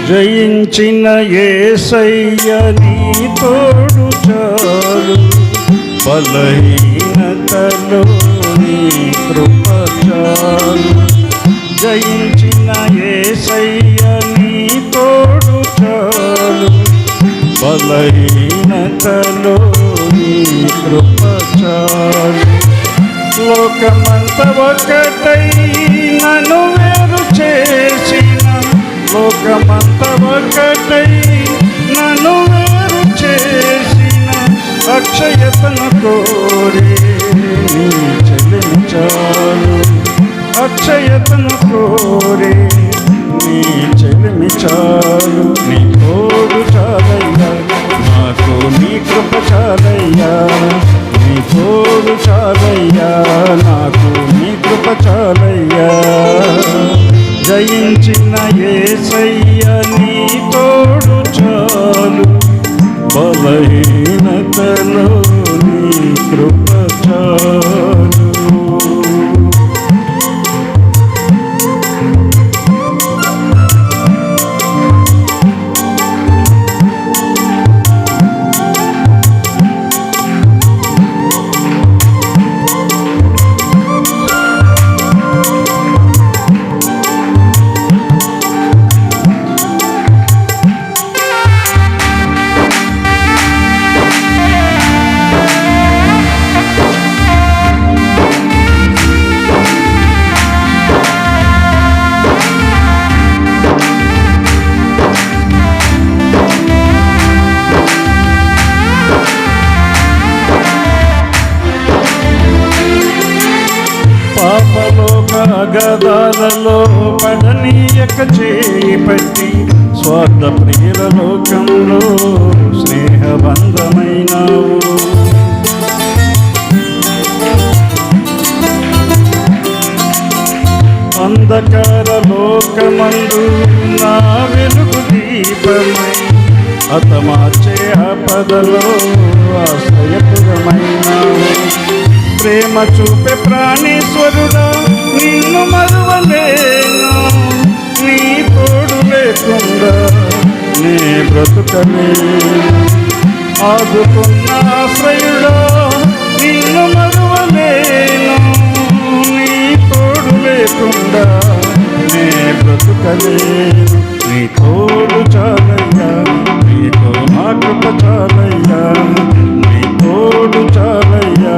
జయించిన యేసయ్య నీ తోడు చాలు, బలహీనతలో నీ కృప చాలు. జయించిన యేసయ్య నీ తోడు చాలు, బలహీనతలో నీ కృప చాలు. లోకమంత ఒకటై నన్ను వేరు చేసిన, లోకమంత ఒకటై నన్ను వేరు చేసిన అక్షయతను కోరే నీ చెలిమి చాలు, అక్షయతను కోరే నీ చెలిమి చాలు. నీ తోడు చాలయ్యా నాకు, నీ కృప చాలయ్యా, నీ తోడు చాలయ్యా నాకు, నీ కృప చాలయ్యా. జయించిన యేసయ్య నీ తోడు చాలు, బలహీనతలో నీ కృప చాలు. గదాలలో పడనీయక చేపట్టి, స్వార్థ ప్రియుల లోకంలో స్నేహబంధమైనావు. అంధకార లోకమందు నా వెలుగు దీపమై, అతమార్చే ఆపదలో ఆశ్రయపురమైనావు. ప్రేమ చూపే ప్రాణేశ్వరుడా నిన్ను మరువలేను, నీ తోడు లేకుండా నే బ్రతుకలేను. ఆదుకున్న ఆశ్రయుడా నిన్ను మరువలేను, నీ తోడు లేకుండా నే బ్రతుకలేను. నీ తోడు చాలయ్యా, నీతో నా కృప చాలయ్యా, నీ తోడు చాలయ్యా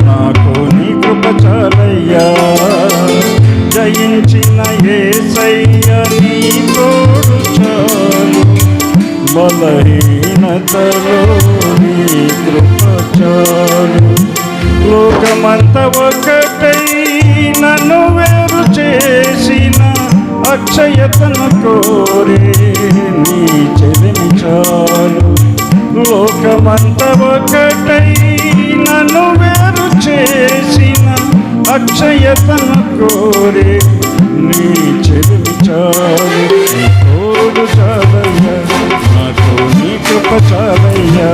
నాకు, నీ కృప చాలయ్యా. జయించిన యేసయ్య నీ తోడు చాలు, బలహీనతలో నీ కృప చాలు. లోకమంత ఒకటై నన్ను వేరు చేసిన అక్షయతను కోరే నీ చెలిమి చాలు. లోకమంత ఒకటై నన్ను వేరు చేసిన అక్షయతను కోరే నీ చెలిమి చాలు. నీ తోడు చాలయ్యా నాకు, నీ కృప చాలయ్యా,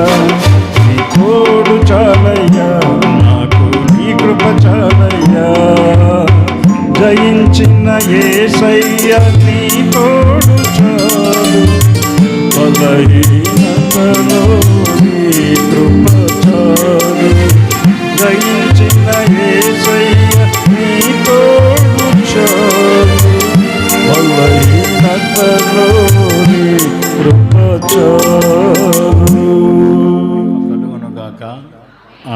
నీ తోడు చాలయ్యా నాకు, నీ కృప చాలయ్యా. జయించిన యేసయ్య నీ తోడు చాలు, బలహీనతలో నీ కృప చాలు. జయించిన యేసయ్య నీ తోడు చాలు, బలహీనతలో నీ కృప చాలు. కలుగునుగాక.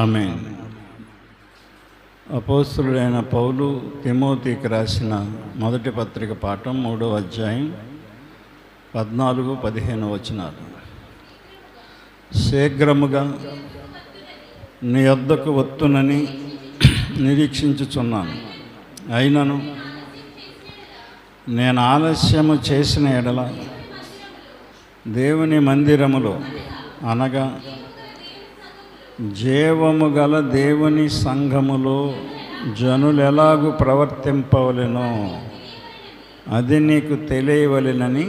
ఆమేన్. అపోస్తలుడైన పౌలు తిమోతికి రాసిన మొదటి పత్రిక పాఠం 3వ అధ్యాయం 14-15 వచనాలు. శీఘ్రముగా నీ యొద్దకు వత్తునని నిరీక్షించుచున్నాను, అయినను నేను ఆలస్యము చేసిన ఎడల దేవుని మందిరములో అనగా జీవము గల దేవుని సంఘములో జనులెలాగు ప్రవర్తింపవలెనో అది నీకు తెలియవలెనని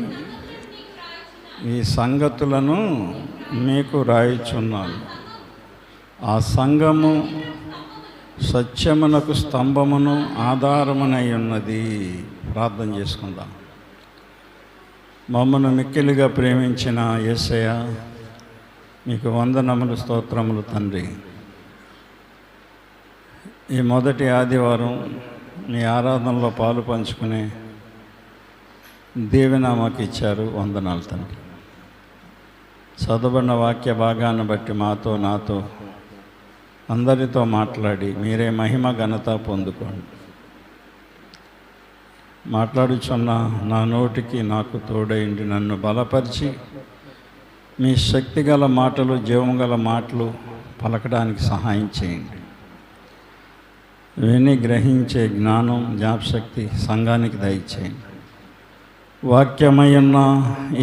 ఈ సంగతులను మీకు రాయిచున్నాను. ఆ సంఘము సత్యమునకు స్తంభమును ఆధారమునై ఉన్నది. ప్రార్థన చేసుకుందాం. మమ్మను మిక్కిలిగా ప్రేమించిన యేసయ్య, మీకు వందనములు, స్తోత్రములు తండ్రి. ఈ మొదటి ఆదివారం మీ ఆరాధనలో పాలు పంచుకునే దీవెన మాకు ఇచ్చారు. వందనాలు తండ్రి. చదవబడిన వాక్య భాగాన్ని బట్టి నాతో అందరితో మాట్లాడి మీరే మహిమ ఘనత పొందుకోండి. మాట్లాడుచున్న నా నోటికి నాకు తోడైండి నన్ను బలపరిచి మీ శక్తిగల మాటలు, జీవం గల మాటలు పలకడానికి సహాయం చేయండి. విని గ్రహించే జ్ఞానం, జ్ఞాపశక్తి సంఘానికి దయచేయండి. వాక్యమయ్యున్న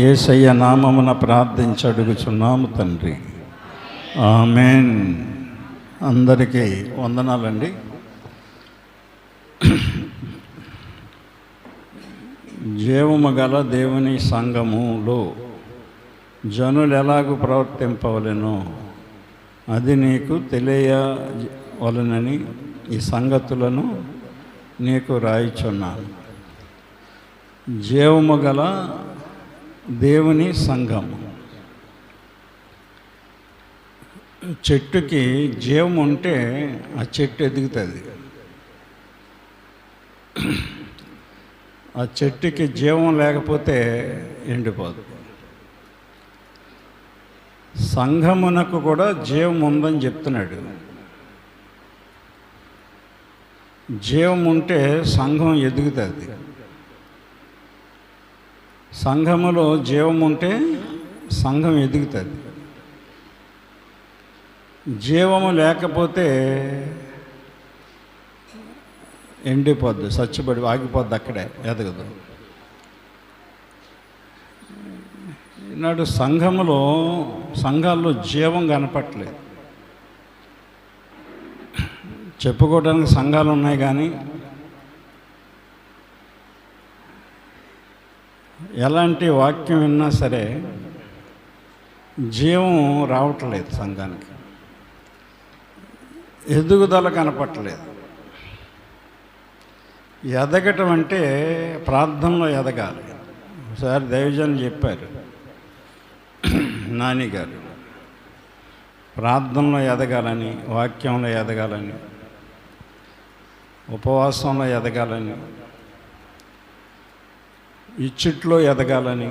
యేసయ్య నామమున ప్రార్థించి అడుగుచున్నాము తండ్రి, ఆమేన్. అందరికీ వందనాలండి. జీవము గల దేవుని సంఘములో జనులు ఎలాగూ ప్రవర్తింపవలెనో అది నీకు తెలియవలనని ఈ సంగతులను నీకు రాయిచున్నాను. జీవము గల దేవుని సంఘము. చెట్టుకి జీవం ఉంటే ఆ చెట్టు ఎదుగుతుంది. ఆ చెట్టుకి జీవం లేకపోతే ఎండిపోదు. సంఘమునకు కూడా జీవం ఉందని చెప్తున్నాడు. జీవం ఉంటే సంఘం ఎదుగుతుంది. సంఘములో జీవం ఉంటే సంఘం ఎదుగుతుంది. జీవము లేకపోతే ఎండిపోద్ది, చచ్చిపడి ఆగిపోద్ది, అక్కడే ఎదగదు. ఈనాడు సంఘాల్లో జీవం కనపట్లేదు. చెప్పుకోవడానికి సంఘాలు ఉన్నాయి కానీ ఎలాంటి వాక్యం విన్నా సరే జీవం రావట్లేదు. సంఘానికి ఎదుగుదల కనపట్టలేదు. ఎదగటం అంటే ప్రార్థనలో ఎదగాలి. ఒకసారి దైవజనులు చెప్పారు, నాని గారు, ప్రార్థనలో ఎదగాలని, వాక్యంలో ఎదగాలని, ఉపవాసంలో ఎదగాలని, ఇచ్చుట్లో ఎదగాలని,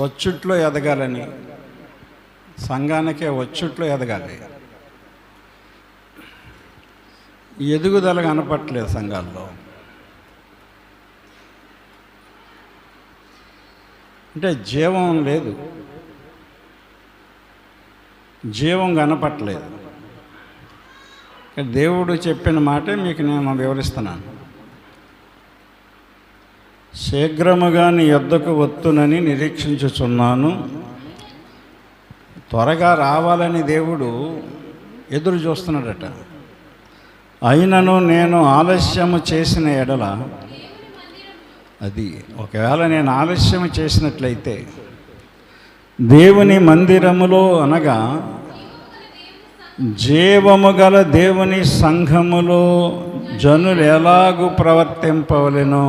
వచ్చుట్లో ఎదగాలని. సంఘానికే వచ్చుట్లో ఎదగాలి. ఎదుగుదల కనపట్లేదు సంఘాల్లో. అంటే జీవం లేదు, జీవం కనపట్లేదు. దేవుడు చెప్పిన మాటే మీకు నేను వివరిస్తున్నాను. శీఘ్రముగా నీ యొద్దకు వత్తునని నిరీక్షించుచున్నాను. త్వరగా రావాలని దేవుడు ఎదురు చూస్తున్నాడట. అయినను నేను ఆలస్యము చేసిన ఎడల, అది ఒకవేళ నేను ఆలస్యం చేసినట్లయితే, దేవుని మందిరములో అనగా జీవము గల దేవుని సంఘములో జనులు ఎలాగూ ప్రవర్తింపవలెనో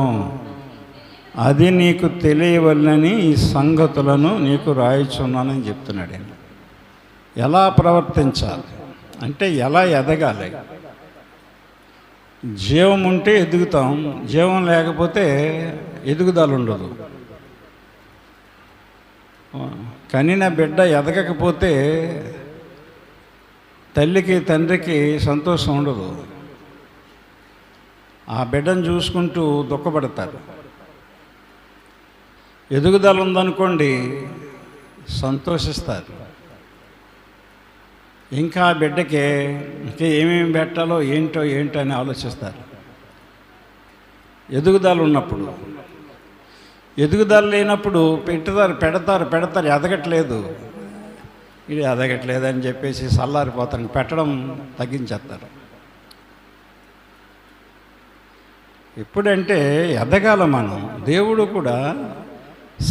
అది నీకు తెలియవలనని ఈ సంగతులను నీకు రాయిచున్నానని చెప్తున్నాడు. ఎలా ప్రవర్తించాలి అంటే ఎలా ఎదగాలి. జీవం ఉంటే ఎదుగుతాం, జీవం లేకపోతే ఎదుగుదల ఉండదు. కనిన బిడ్డ ఎదగకపోతే తల్లికి తండ్రికి సంతోషం ఉండదు. ఆ బిడ్డను చూసుకుంటూ దుఃఖపడతారు. ఎదుగుదల ఉందనుకోండి సంతోషిస్తారు. ఇంకా ఆ బిడ్డకి ఇంకా ఏమేమి పెట్టాలో ఏంటో అని ఆలోచిస్తారు. ఎదుగుదల ఉన్నప్పుడు. ఎదుగుదల లేనప్పుడు పెడతారు ఎదగట్లేదు, ఇది ఎదగట్లేదు అని చెప్పేసి చల్లారిపోతారు, పెట్టడం తగ్గించేస్తారు. ఎప్పుడంటే ఎదగాల మనం. దేవుడు కూడా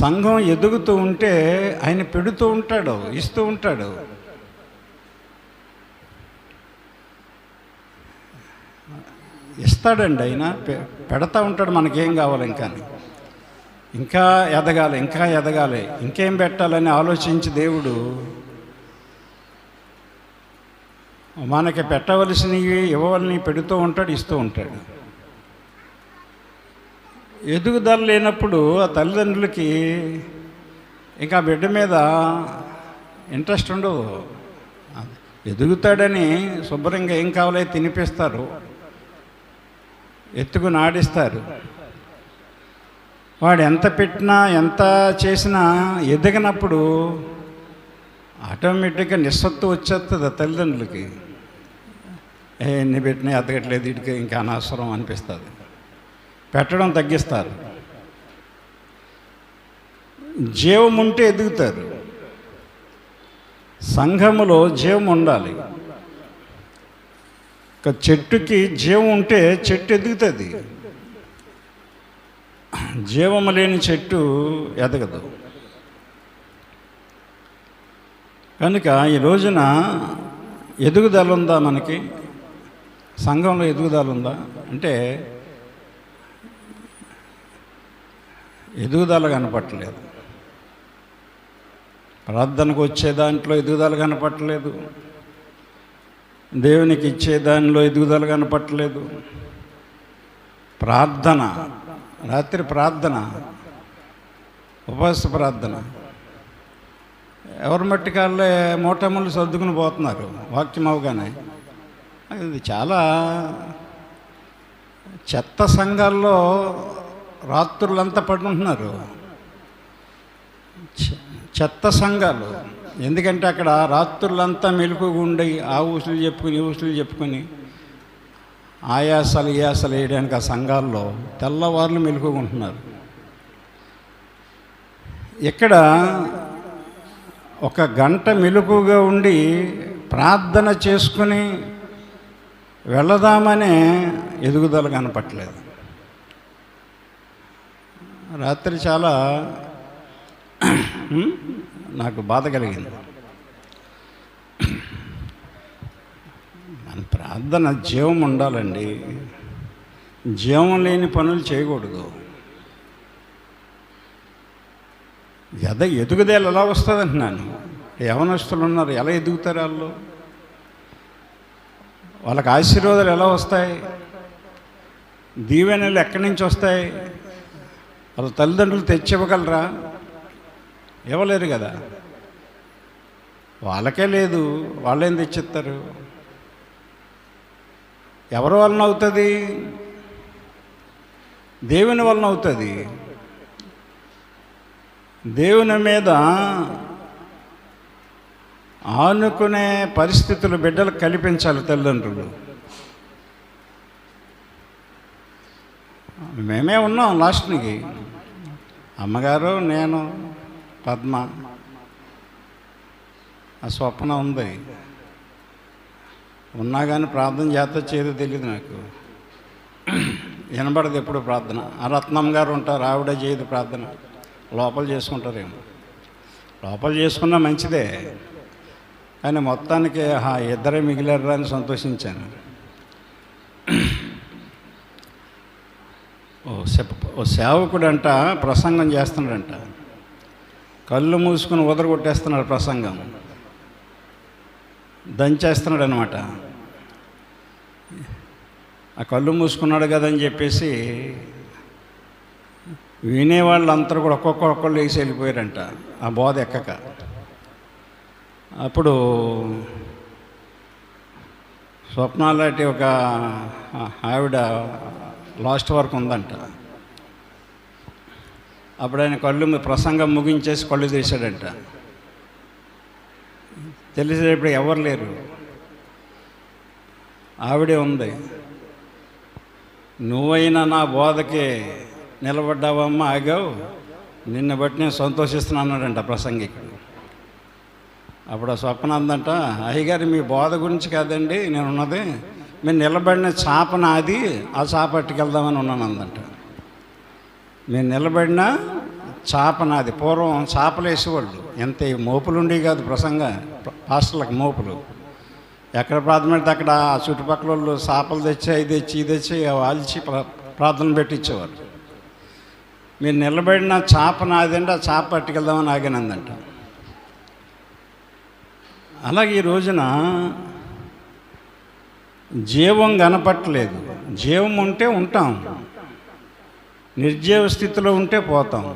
సంఘం ఎదుగుతూ ఉంటే ఆయన పెడుతూ ఉంటాడు, ఇస్తూ ఉంటాడు. ఇస్తాడండి, ఆయన పెడతా ఉంటాడు మనకేం కావాలి ఇంకా. ఇంకా ఎదగాలి, ఇంకా ఎదగాలి, ఇంకేం పెట్టాలని ఆలోచించి దేవుడు మనకి పెట్టవలసినవి ఇవ్వవలని పెడుతూ ఉంటాడు, ఇస్తూ ఉంటాడు. ఎదుగుదల లేనప్పుడు ఆ తల్లిదండ్రులకి ఇంకా బిడ్డ మీద ఇంట్రెస్ట్ ఉండదు. ఎదుగుతాడని శుభ్రంగా ఏం కావాలో తినిపిస్తారు, ఎత్తుకుని ఆడిస్తారు. వాడు ఎంత పెట్టినా ఎంత చేసినా ఎదిగినప్పుడు ఆటోమేటిక్గా నిస్సత్తు వచ్చేస్తుంది ఆ తల్లిదండ్రులకి. ఎన్ని పెట్టినా ఎదగట్లేదు, వీటికి ఇంకా అనవసరం అనిపిస్తుంది, పెట్టడం తగ్గిస్తారు. జీవం ఉంటే ఎదుగుతారు. సంఘములో జీవం ఉండాలి. ఒక చెట్టుకి జీవం ఉంటే చెట్టు ఎదుగుతుంది. జీవము లేని చెట్టు ఎదగదు. కనుక ఈ రోజున ఎదుగుదల ఉందా? మనకి సంఘంలో ఎదుగుదల ఉందా అంటే ఎదుగుదల కనపట్టలేదు. ప్రార్థనకు వచ్చే దాంట్లో ఎదుగుదల కనపట్టలేదు, దేవునికి ఇచ్చే దానిలో ఎదుగుదల కనపట్టలేదు. ప్రార్థన, రాత్రి ప్రార్థన, ఉపవాస ప్రార్థన, ఎవరి మట్టి కాళ్ళే మూటములు సర్దుకుని పోతున్నారు వాక్యం అవగానే. ఇది చాలా చెత్త సంఘాల్లో రాత్రులంతా పడుకుంటున్నారు, చెత్త సంఘాలు. ఎందుకంటే అక్కడ రాత్రులంతా మెలుకుగా ఉండి ఆ ఊసులు చెప్పుకుని ఈ ఊసులు చెప్పుకొని ఆయాసాలు ఈయాసాలు వేయడానికి ఆ సంఘాల్లో తెల్లవారులు మెలుకుగా ఉంటున్నారు. ఇక్కడ ఒక గంట మెలుకుగా ఉండి ప్రార్థన చేసుకుని వెళదామనే ఎదుగుదల కనపట్టలేదు. రాత్రి చాలా నాకు బాధ కలిగింది. మన ప్రార్థన జీవం ఉండాలండి, జీవం లేని పనులు చేయకూడదు. ఎదుగుదల ఎలా వస్తుంది అంటున్నాను. యవనస్తులు ఉన్నారు, ఎలా ఎదుగుతారు? వాళ్ళకి ఆశీర్వాదాలు ఎలా వస్తాయి? దీవెనలు ఎక్కడి నుంచి వస్తాయి? వాళ్ళ తల్లిదండ్రులు తెచ్చివ్వగలరా? ఇవ్వలేరు కదా. వాళ్ళకే లేదు, వాళ్ళేం తెచ్చిస్తారు? ఎవరి వలన అవుతుంది? దేవుని వలన అవుతుంది. దేవుని మీద ఆనుకునే పరిస్థితులు బిడ్డలకు కల్పించాలి తల్లిదండ్రులు. మేమే ఉన్నాం లాస్ట్కి, అమ్మగారు, నేను, పద్మ. ఆ స్వప్న ఉంది, ఉన్నా కానీ ప్రార్థన చేస్తా చేయదో తెలియదు నాకు, వినబడదు ఎప్పుడు ప్రార్థన. ఆ రత్నమ్మ గారు ఉంటారు, ఆవిడ చేయదు ప్రార్థన, లోపల చేసుకుంటారేమో. లోపల చేసుకున్నా మంచిదే, కానీ మొత్తానికి ఇద్దరే మిగిలారా అని సంతోషించాను. ఓ సేవకుడంట ప్రసంగం చేస్తున్నాడంట, కళ్ళు మూసుకుని ఉదరగొట్టేస్తున్నాడు, ప్రసంగం దంచేస్తున్నాడు అనమాట. ఆ కళ్ళు మూసుకున్నాడు కదని చెప్పేసి వినేవాళ్ళందరూ కూడా ఒక్కొక్కళ్ళు వేసి వెళ్ళిపోయారంట ఆ బోధ ఎక్కక. అప్పుడు స్వప్నాలాంటి ఒక ఆవిడ లాస్ట్ వరకు ఉందంట. అప్పుడు ఆయన ప్రసంగం ముగించేసి కళ్ళు తీశాడంట. తెలిసేటప్పుడు ఎవరు లేరు, ఆవిడే ఉంది. నువ్వైనా నా బోధకే నిలబడ్డావమ్మా, ఆగావు, నిన్ను బట్టి నేను సంతోషిస్తున్నాను అన్నాడంట ప్రసంగికుడు. అప్పుడు ఆ స్వప్న అందంట, అయ్యగారు మీ బోధ గురించి కాదండి నేను ఉన్నది, మీరు నిలబడిన చాప నాది, ఆ చాప పట్టుకెళ్దామని ఉన్నాను అందంట. నేను నిలబడిన చాప నాది. పూర్వం చాపలు వేసేవాళ్ళు, ఎంత మోపులు ఉండేవి కాదు ప్రసంగ పాస్టర్లకు మోపులు. ఎక్కడ ప్రార్థన పెడితే అక్కడ ఆ చుట్టుపక్కల వాళ్ళు చేపలు తెచ్చి ఇది తెచ్చి ఇది తెచ్చి వాల్చి ప్రార్థన పెట్టించేవారు. మీరు నిలబడిన చాప నాదంటే ఆ చాప పట్టుకెళ్దామని ఆగినందంట. అలాగే ఈ రోజున జీవం కనపట్టలేదు. జీవం ఉంటే ఉంటాం, నిర్జీవ స్థితిలో ఉంటే పోతాం.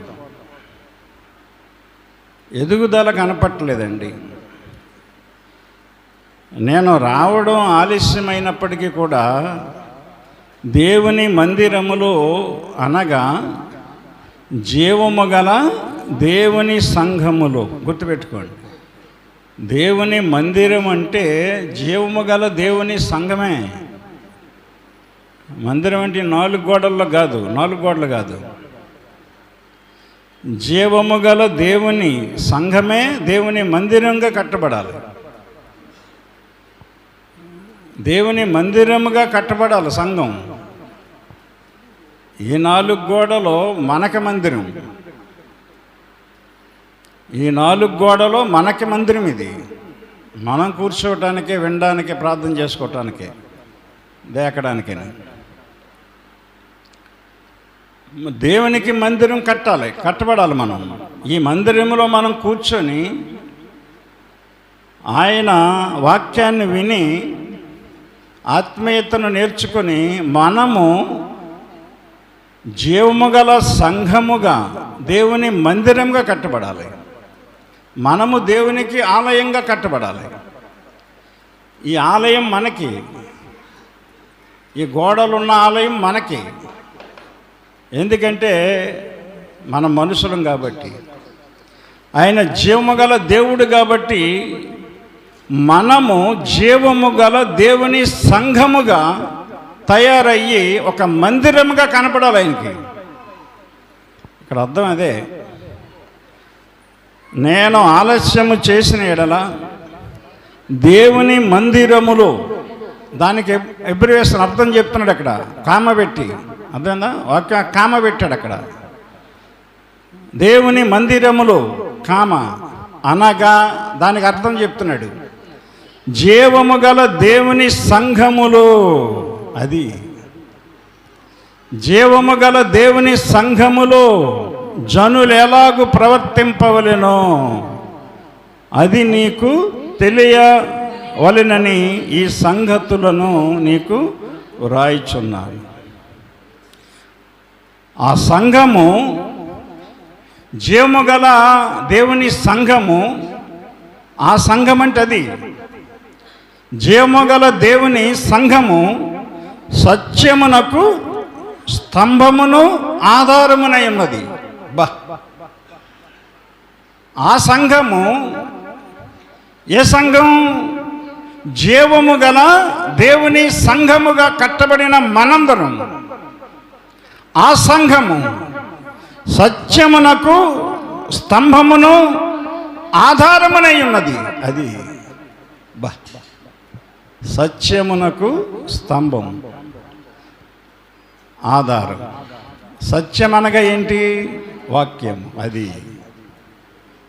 ఎదుగుదల కనపట్టలేదండి. నేను రావడం ఆలస్యమైనప్పటికీ కూడా దేవుని మందిరములో అనగా జీవము గల దేవుని సంఘములో, గుర్తుపెట్టుకోండి, దేవుని మందిరం అంటే జీవము గల దేవుని సంఘమే. మందిరం అంటే 4 గోడల్లో కాదు, 4 గోడలు కాదు. జీవము గల దేవుని సంఘమే దేవుని మందిరంగా కట్టబడాలి. దేవుని మందిరముగా కట్టబడాలి సంఘం. ఈ 4 గోడలో మనకి మందిరం, ఈ 4 గోడలో మనకి మందిరం. ఇది మనం కూర్చోవటానికే, వినడానికి, ప్రార్థన చేసుకోవటానికే, దేకడానికే. దేవునికి మందిరం కట్టబడాలి. మనం ఈ మందిరంలో మనం కూర్చొని ఆయన వాక్యాన్ని విని ఆత్మీయతను నేర్చుకొని మనము జీవము గల సంఘముగా దేవుని మందిరంగా కట్టబడాలి. మనము దేవునికి ఆలయంగా కట్టబడాలి. ఈ ఆలయం మనకి, ఈ గోడలున్న ఆలయం మనకి. ఎందుకంటే మనం మనుషులం కాబట్టి, ఆయన జీవము గల దేవుడు కాబట్టి మనము జీవము గల దేవుని సంఘముగా తయారయ్యి ఒక మందిరముగా కనపడాలి ఆయనకి. ఇక్కడ అర్థం అదే. నేను ఆలస్యము చేసిన ఎడల దేవుని మందిరములో, దానికి ఎబ్రివేషన్ అర్థం చెప్తున్నాడు అక్కడ, కామ పెట్టి. అర్థమైందా? ఒక కామ పెట్టాడు అక్కడ. దేవుని మందిరములో కామ అనగా దానికి అర్థం చెప్తున్నాడు, జీవము గల దేవుని సంఘములో. అది జీవము గల దేవుని సంఘములో జనులు ఎలాగూ ప్రవర్తింపవలెనో అది నీకు తెలియవలెనని ఈ సంగతులను నీకు వ్రాయిచున్నాను. ఆ సంఘము, జీవము గల దేవుని సంఘము, ఆ సంఘం అంటే అది జీవము గల దేవుని సంఘము సత్యమునకు స్తంభమును ఆధారమునై ఉన్నది. ఆ సంఘము ఏ సంఘం? జీవము గల దేవుని సంఘముగా కట్టబడిన మనందరం. ఆ సంఘము సత్యమునకు స్తంభమును ఆధారమునై ఉన్నది. అది సత్యమునకు స్తంభం, ఆధారం. సత్యం అనగా ఏంటి? వాక్యం. అది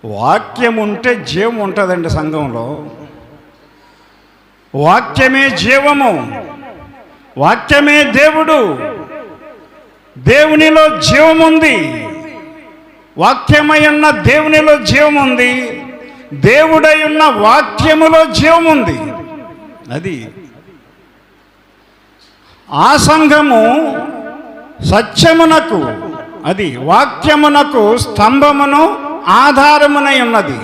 వాక్యం ఉంటే జీవం ఉంటుందండి సంఘంలో. వాక్యమే జీవము, వాక్యమే దేవుడు. దేవునిలో జీవముంది, వాక్యమై ఉన్న దేవునిలో జీవముంది, దేవుడై ఉన్న వాక్యములో జీవముంది. అది ఆ సంఘము సత్యమునకు, అది వాక్యమునకు స్తంభమును ఆధారమునై ఉన్నది.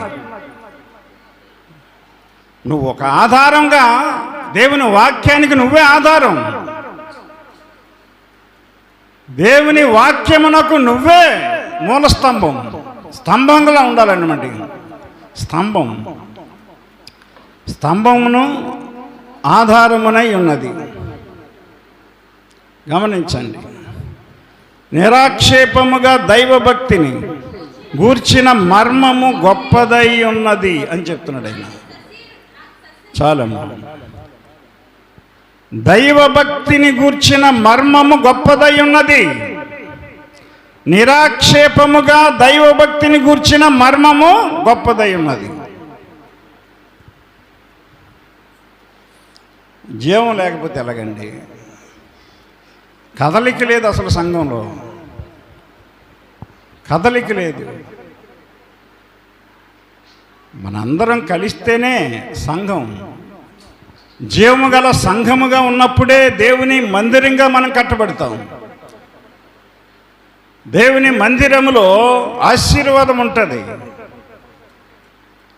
నువ్వు ఒక ఆధారంగా, దేవుని వాక్యానికి నువ్వే ఆధారం. దేవుని వాక్యమునకు నువ్వే మూలస్తంభం. స్తంభంగా ఉండాలన్నమాట. స్తంభమును ఆధారమునై ఉన్నది. గమనించండి. నిరాక్షేపముగా దైవభక్తిని గూర్చిన మర్మము గొప్పదై ఉన్నది అని చెప్తున్నాడు ఆయన. చాలమ్మా. దైవభక్తిని గూర్చిన మర్మము గొప్పదై ఉన్నది. నిరాక్షేపముగా దైవభక్తిని గూర్చిన మర్మము గొప్పదై ఉన్నది. జీవం లేకపోతే ఎలాగండి? కదలిక లేదు అసలు సంఘంలో. కదలిక లేదు. మనందరం కలిస్తేనే సంఘం. జీవము గల సంఘముగా ఉన్నప్పుడే దేవుని మందిరంగా మనం కట్టబడతాం. దేవుని మందిరములో ఆశీర్వాదం ఉంటుంది,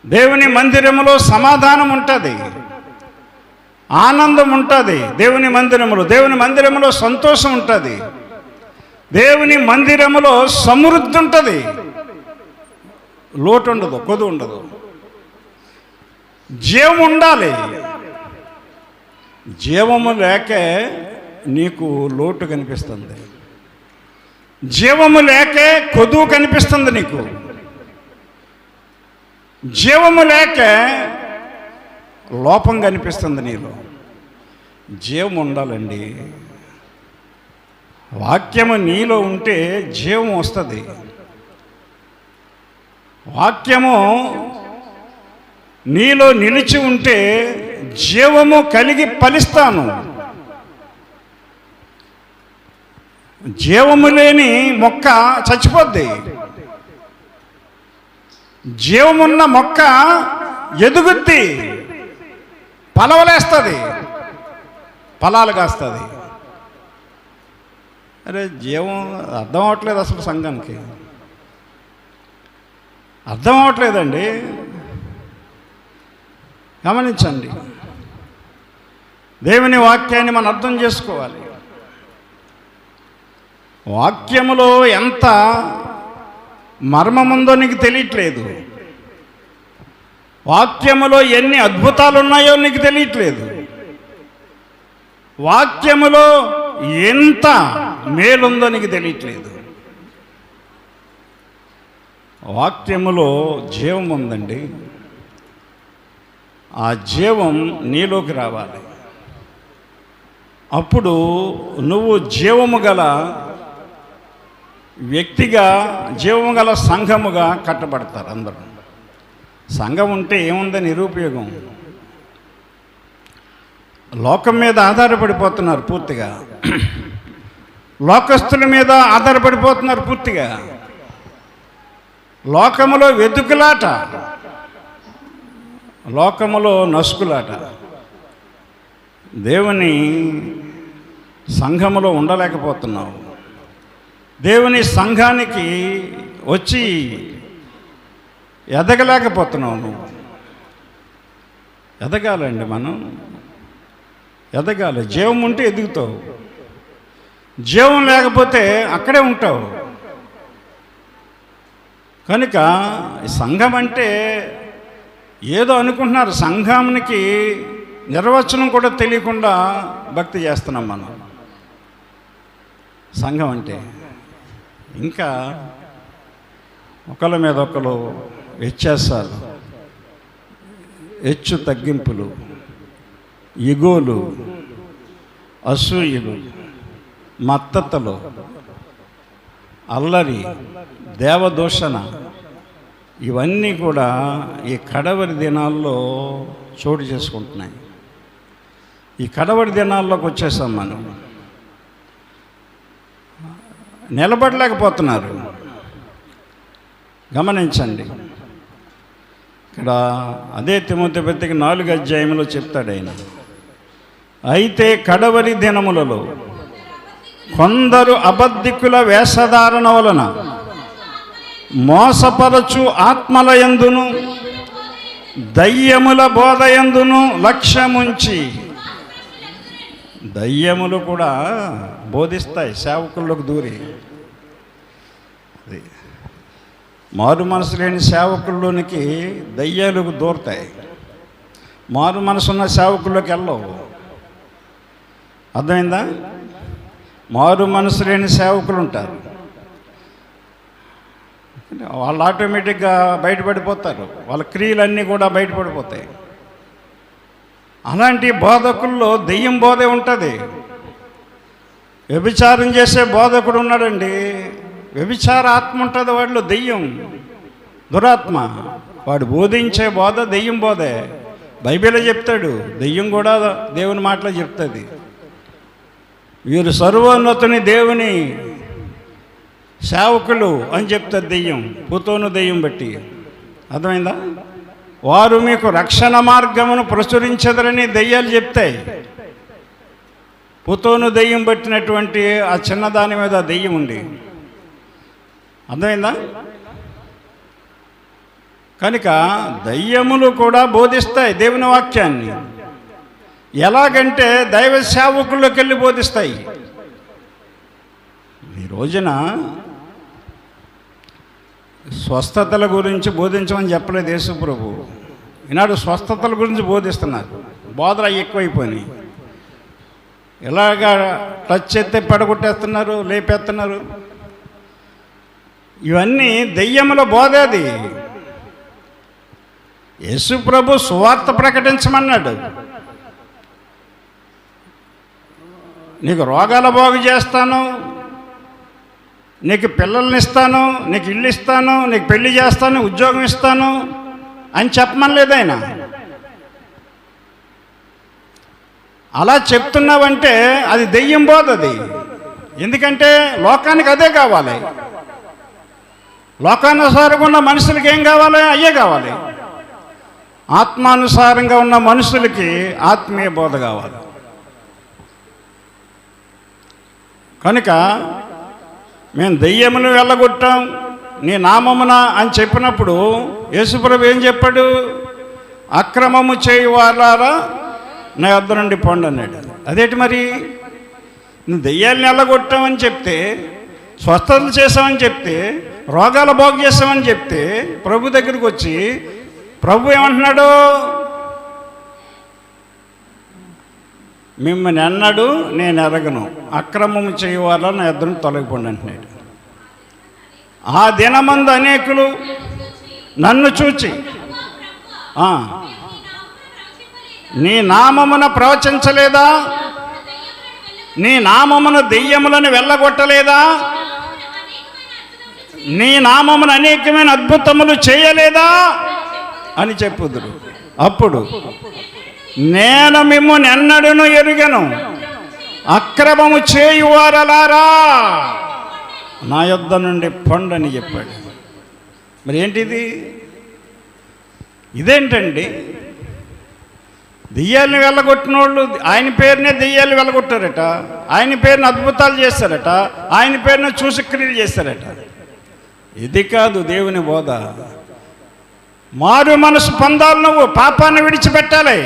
దేవుని మందిరములో సమాధానం ఉంటుంది, ఆనందం ఉంటుంది. దేవుని మందిరములో సంతోషం ఉంటుంది, దేవుని మందిరములో సమృద్ధి ఉంటుంది. లోటు ఉండదు, కొద్దు ఉండదు. జీవం ఉండాలి. జీవము లేకే నీకు లోటు కనిపిస్తుంది, జీవము లేకే కొదువు కనిపిస్తుంది నీకు. జీవము లేకే లోపం కనిపిస్తుంది నీలో. జీవం ఉండాలండి. వాక్యము నీలో ఉంటే జీవం వస్తుంది. వాక్యము నీలో నిలిచి ఉంటే జీవము కలిగి ఫలిస్తాను. జీవము లేని మొక్క చచ్చిపోద్ది. జీవమున్న మొక్క ఎదుగుద్ది, ఫలవలేస్తుంది, ఫలాలు కాస్తుంది. అరే జీవం అర్థం అవ్వట్లేదు అసలు. సంఘానికి అర్థం అవ్వట్లేదండి. గమనించండి, దేవుని వాక్యాన్ని మనం అర్థం చేసుకోవాలి. వాక్యములో ఎంత మర్మముందో నీకు తెలియట్లేదు. వాక్యములో ఎన్ని అద్భుతాలు ఉన్నాయో నీకు తెలియట్లేదు. వాక్యములో ఎంత మేలుందో నీకు తెలియట్లేదు. వాక్యములో జీవం ఉందండి. ఆ జీవం నీలోకి రావాలి. అప్పుడు నువ్వు జీవము గల వ్యక్తిగా, జీవము గల సంఘముగా కట్టబడతారు అందరూ. సంఘం ఉంటే ఏముందని నిరుపయోగం. లోకం మీద ఆధారపడిపోతున్నారు పూర్తిగా, లోకస్తుల మీద ఆధారపడిపోతున్నారు పూర్తిగా. లోకములో వెతుకులాట, లోకములో నసుకులాట. దేవుని సంఘములో ఉండలేకపోతున్నావు. దేవుని సంఘానికి వచ్చి ఎదగలేకపోతున్నావు. నువ్వు ఎదగాలండి, మనం ఎదగాలి. జీవం ఉంటే ఎదుగుతావు, జీవం లేకపోతే అక్కడే ఉంటావు. కనుక సంఘం అంటే ఏదో అనుకుంటున్నారు. సంఘానికి నిర్వచనం కూడా తెలియకుండా భక్తి చేస్తున్నాం మనం. సంఘం అంటే ఇంకా ఒకళ్ళ మీద ఒకరు వ్యత్యాసాలు, హెచ్చు తగ్గింపులు, ఇగోలు, అసూయలు, మత్తతలు, అల్లరి, దేవదూషణ, ఇవన్నీ కూడా ఈ కడవరి దినాల్లో చోటు చేసుకుంటున్నాయి. ఈ కడవరి దినాల్లోకి వచ్చేసాం మనం. నిలబడలేకపోతున్నారు. గమనించండి, ఇక్కడ అదే తిమోతి పత్రిక 4వ అధ్యాయంలో చెప్తాడు ఆయన. అయితే కడవరి దినములలో కొందరు అబద్ధికుల వేషధారణ వలన మోసపరచు ఆత్మలయందును దయ్యముల బోధయందును లక్ష్యముంచి, దయ్యములు కూడా బోధిస్తాయి సేవకుల్లోకి దూరి. మారు మనసు లేని సేవకుల్లోనికి దయ్యాలకు దూరతాయి, మారు మనసున్న సేవకుల్లోకి వెళ్ళవు. అర్థమైందా? మారు మనసు లేని సేవకులు ఉంటారు, వాళ్ళు ఆటోమేటిక్గా బయటపడిపోతారు, వాళ్ళ క్రియలన్నీ కూడా బయటపడిపోతాయి. అలాంటి బోధకుల్లో దెయ్యం బోధే ఉంటుంది. వ్యభిచారం చేసే బోధకుడు ఉన్నాడండి, వ్యభిచార ఆత్మ ఉంటుంది వాడిలో, దెయ్యం, దురాత్మ. వాడు బోధించే బోధ దెయ్యం బోధే. బైబిల్లో చెప్తాడు, దెయ్యం కూడా దేవుని మాటలో చెప్తుంది. వీరు సర్వోన్నతుని దేవుని సేవకులు అని చెప్తుంది దెయ్యం, పుతోను దెయ్యం బట్టి. అర్థమైందా? వారు మీకు రక్షణ మార్గమును ప్రచురించదరని దెయ్యాలు చెప్తాయి. పుతోను దెయ్యం పట్టినటువంటి ఆ చిన్నదాని మీద దెయ్యం ఉంది. అర్థమైందా? కనుక దయ్యములు కూడా బోధిస్తాయి దేవుని వాక్యాన్ని. ఎలాగంటే దైవ సేవకుల్లోకి వెళ్ళి బోధిస్తాయి. ఈ రోజున స్వస్థతల గురించి బోధించమని చెప్పలేదు యేసు ప్రభు. ఈనాడు స్వస్థతల గురించి బోధిస్తున్నారు. బోధలు ఎక్కువైపోయినాయి. ఎలాగా టచ్ చేస్తే పడగొట్టేస్తున్నారు, లేపేస్తున్నారు. ఇవన్నీ దెయ్యముల బోధ. అది యేసు ప్రభు సువార్త ప్రకటించమన్నాడు. నీకు రోగాల బాగు చేస్తాను, నీకు పిల్లల్ని ఇస్తాను, నీకు ఇల్లు ఇస్తాను, నీకు పెళ్లి చేస్తాను, ఉద్యోగం ఇస్తాను అని చెప్పమనలేదు ఆయన. అలా చెప్తున్నావంటే అది దెయ్యం బోధ. అది ఎందుకంటే లోకానికి అదే కావాలి. లోకానుసారంగా ఉన్న మనుషులకి ఏం కావాలి? అయ్యే కావాలి. ఆత్మానుసారంగా ఉన్న మనుషులకి ఆత్మీయ బోధ కావాలి. కనుక మేము దెయ్యమును వెళ్ళగొట్టాం నీ నామమున అని చెప్పినప్పుడు యేసుప్రభు ఏం చెప్పాడు? అక్రమము చేయువారారా నా యొద్ద నుండి పొండి అన్నాడు. అదేంటి మరి? నువ్వు దెయ్యాలను వెళ్ళగొట్టామని చెప్తే, స్వస్థతలు చేసామని చెప్తే, రోగాలు బాగు చేసామని చెప్తే, ప్రభు దగ్గరికి వచ్చి ప్రభు ఏమంటున్నాడు? మిమ్మల్ని అన్నాడు నేను ఎరగను, అక్రమము చేయవాలా నా యొద్ద తొలగిపోండి అంటున్నాడు. ఆ దినమందు అనేకులు నన్ను చూచి నీ నామమున ప్రవచించలేదా? నీ నామమున దెయ్యములను వెళ్ళగొట్టలేదా? నీ నామమున అనేకమైన అద్భుతములు చేయలేదా అని చెప్పుదురు. అప్పుడు నేను మిమ్మును ఎన్నడూను ఎరుగను, అక్రమము చేయువారలారా నా యొద్ద నుండి పొండని చెప్పాడు. మరి ఏంటిది? ఇదేంటండి? దెయ్యాలను వెళ్ళగొట్టిన వాళ్ళు ఆయన పేరునే దెయ్యాలు వెళ్ళగొట్టారట, ఆయన పేరుని అద్భుతాలు చేస్తారట, ఆయన పేరుని సూచక్రియలు చేస్తారట. ఇది కాదు దేవుని బోధ. మారు మనసు పొందాలి, నువ్వు పాపాన్ని విడిచిపెట్టాలి.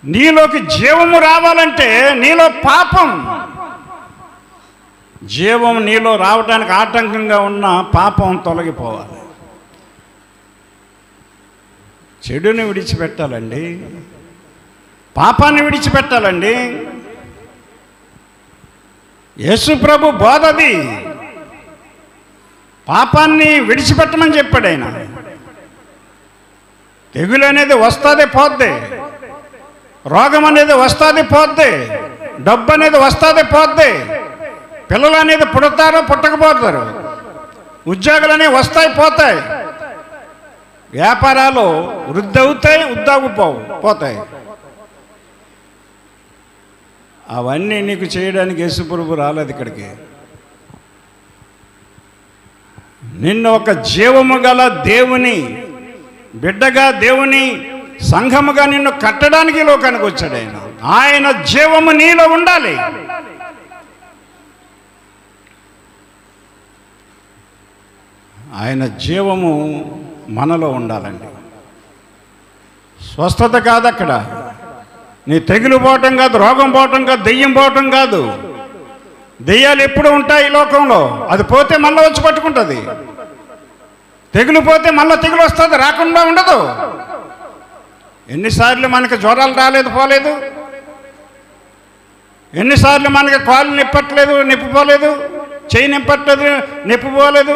నీలోకి జీవము రావాలంటే నీలో పాపం, జీవం నీలో రావడానికి ఆటంకంగా ఉన్న పాపం తొలగిపోవాలి. చెడుని విడిచిపెట్టాలండి, పాపాన్ని విడిచిపెట్టాలండి. యేసు ప్రభు బోధది. పాపాన్ని విడిచిపెట్టమని చెప్పాడు ఆయన. తెగులు అనేది వస్తుంది పోద్ది, రోగం అనేది వస్తుంది పోద్ది, డబ్బు అనేది వస్తుంది పోద్ది, పిల్లలు అనేది పుడతారు పుట్టకపోతారు, ఉద్యోగాలు అనేవి వస్తాయి పోతాయి, వ్యాపారాలు వృద్ధి అవుతాయి పోతాయి. అవన్నీ నీకు చేయడానికి యేసుప్రభు రాలేదు ఇక్కడికి. నిన్ను ఒక జీవము గల దేవుని బిడ్డగా, దేవుని సంఘముగా నిన్ను కట్టడానికి లోకానికి వచ్చాడు ఆయన. ఆయన జీవము నీలో ఉండాలి. ఆయన జీవము మనలో ఉండాలండి. స్వస్థత కాదు అక్కడ, నీ తెగులు పోవటం కాదు, రోగం పోవటం కాదు, దెయ్యం పోవటం కాదు. దెయ్యాలు ఎప్పుడు ఉంటాయి ఈ లోకంలో, అది పోతే మళ్ళీ వచ్చి పట్టుకుంటుంది. తెగులు పోతే మళ్ళీ తెగులు వస్తుంది, రాకుండా ఉండదు. ఎన్నిసార్లు మనకి జ్వరాలు రాలేదు పోలేదు, ఎన్నిసార్లు మనకి కాళ్ళు నిప్పట్లేదు నిప్పిపోలేదు, చేయి నిప్పట్లేదు నిప్పిపోలేదు,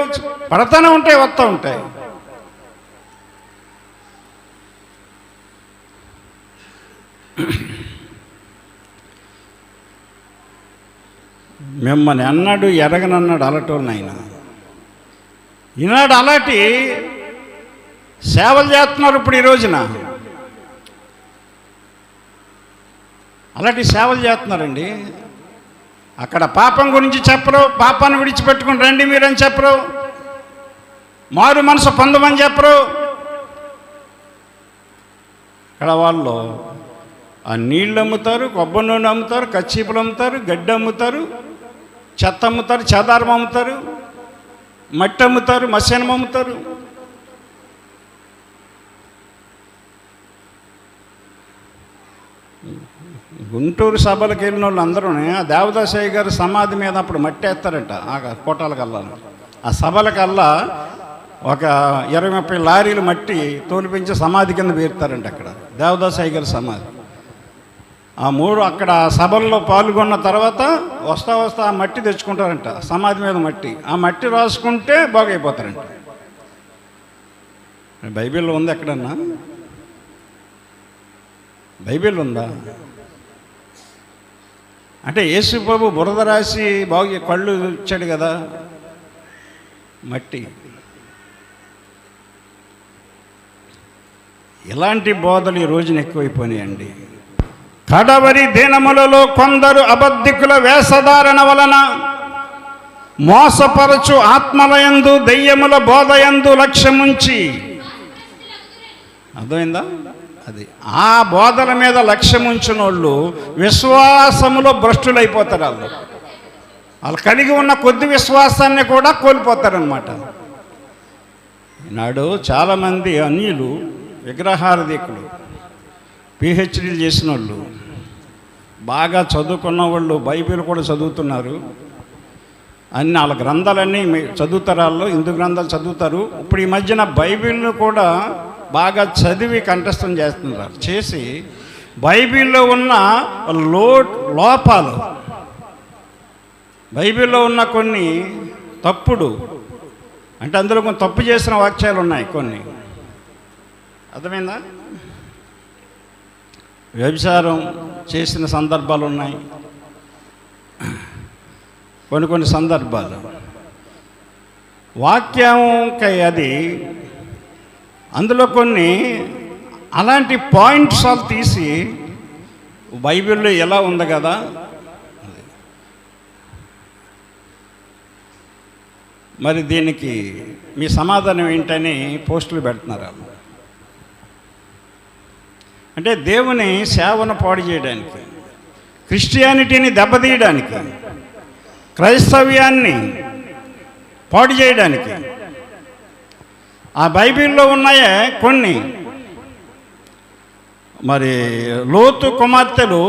పడతానే ఉంటాయి, వస్తూ ఉంటాయి. మిమ్మల్ని అన్నాడు ఎరగనన్నాడు అలటోళ్ళు ఆయన. ఈనాడు అలాంటి సేవలు చేస్తున్నారు ఇప్పుడు ఈ రోజున. అలాంటి సేవలు చేస్తున్నారండి. అక్కడ పాపం గురించి చెప్పరు, పాపాన్ని విడిచిపెట్టుకుని రండి మీరని చెప్పరు, మారు మనసు పొందమని చెప్పరు. ఇక్కడ వాళ్ళు ఆ నీళ్ళు అమ్ముతారు, కొబ్బరి నూనె అమ్ముతారు, కచ్చీపులు అమ్ముతారు, గడ్డి అమ్ముతారు, చెత్త అమ్ముతారు, చెదారం అమ్ముతారు, మట్టి అమ్ముతారు, మత్స్యనం అమ్ముతారు. గుంటూరు సభలకు వెళ్ళిన వాళ్ళు అందరూ ఆ దేవదాసయ్య గారి సమాధి మీద అప్పుడు మట్టి వేస్తారట. ఆ కోటాలకల్లా ఆ సభలకల్లా ఒక 20-30 లారీలు మట్టి తోలిపించి సమాధి కింద పేరుతారంట అక్కడ దేవదాసయ్య గారి సమాధి. ఆ మూడు అక్కడ సభల్లో పాల్గొన్న తర్వాత వస్తా ఆ మట్టి తెచ్చుకుంటారంట, సమాధి మీద మట్టి. ఆ మట్టి రాసుకుంటే బాగైపోతారంట. బైబిల్లో ఉంది ఎక్కడన్నా? బైబిల్ ఉందా? అంటే యేసు ప్రభు బురద రాసి బాగు కళ్ళు ఇచ్చాడు కదా, మట్టి. ఇలాంటి బోధలు ఈ రోజున ఎక్కువైపోయినాయండి. కడవరి దినములలో కొందరు అబద్ధికుల వేషధారణ వలన మోసపరచు ఆత్మలయందు దెయ్యముల బోధయందు లక్ష్యముంచి, అర్థమైందా? అది ఆ బోధల మీద లక్ష్యముంచిన వాళ్ళు విశ్వాసములో భ్రష్టులైపోతారు. వాళ్ళు కలిగి ఉన్న కొద్ది విశ్వాసాన్ని కూడా కోల్పోతారనమాట. ఈనాడు చాలామంది అన్యులు, విగ్రహారాధికులు, పిహెచ్డీలు చేసిన వాళ్ళు, బాగా చదువుకున్న వాళ్ళు బైబిల్ కూడా చదువుతున్నారు. అన్ని వాళ్ళ గ్రంథాలన్నీ చదువుతారు, వాళ్ళు హిందూ గ్రంథాలు చదువుతారు. ఇప్పుడు ఈ మధ్యన బైబిల్ను కూడా బాగా చదివి కంఠస్థం చేస్తున్నారు. చేసి బైబిల్లో ఉన్న లోపాలు, బైబిల్లో ఉన్న కొన్ని తప్పుడు, అంటే అందులో కొన్ని తప్పు చేసిన వాక్యాలు ఉన్నాయి కొన్ని. అర్థమైందా? వ్యభిచారం చేసిన సందర్భాలు ఉన్నాయి, కొన్ని సందర్భాలు. వాక్యంకై అది అందులో కొన్ని అలాంటి పాయింట్స్ వాళ్ళు తీసి బైబిల్లో ఎలా ఉంది కదా, మరి దీనికి మీ సమాధానం ఏంటని పోస్టులు పెడుతున్నారు. అంటే దేవుని సేవను పాడు చేయడానికి, క్రిస్టియానిటీని దెబ్బతీయడానికి, క్రైస్తవ్యాన్ని పాడు చేయడానికి ఆ బైబిల్లో ఉన్నాయే కొన్ని. మరి లోతు కుమార్తెలు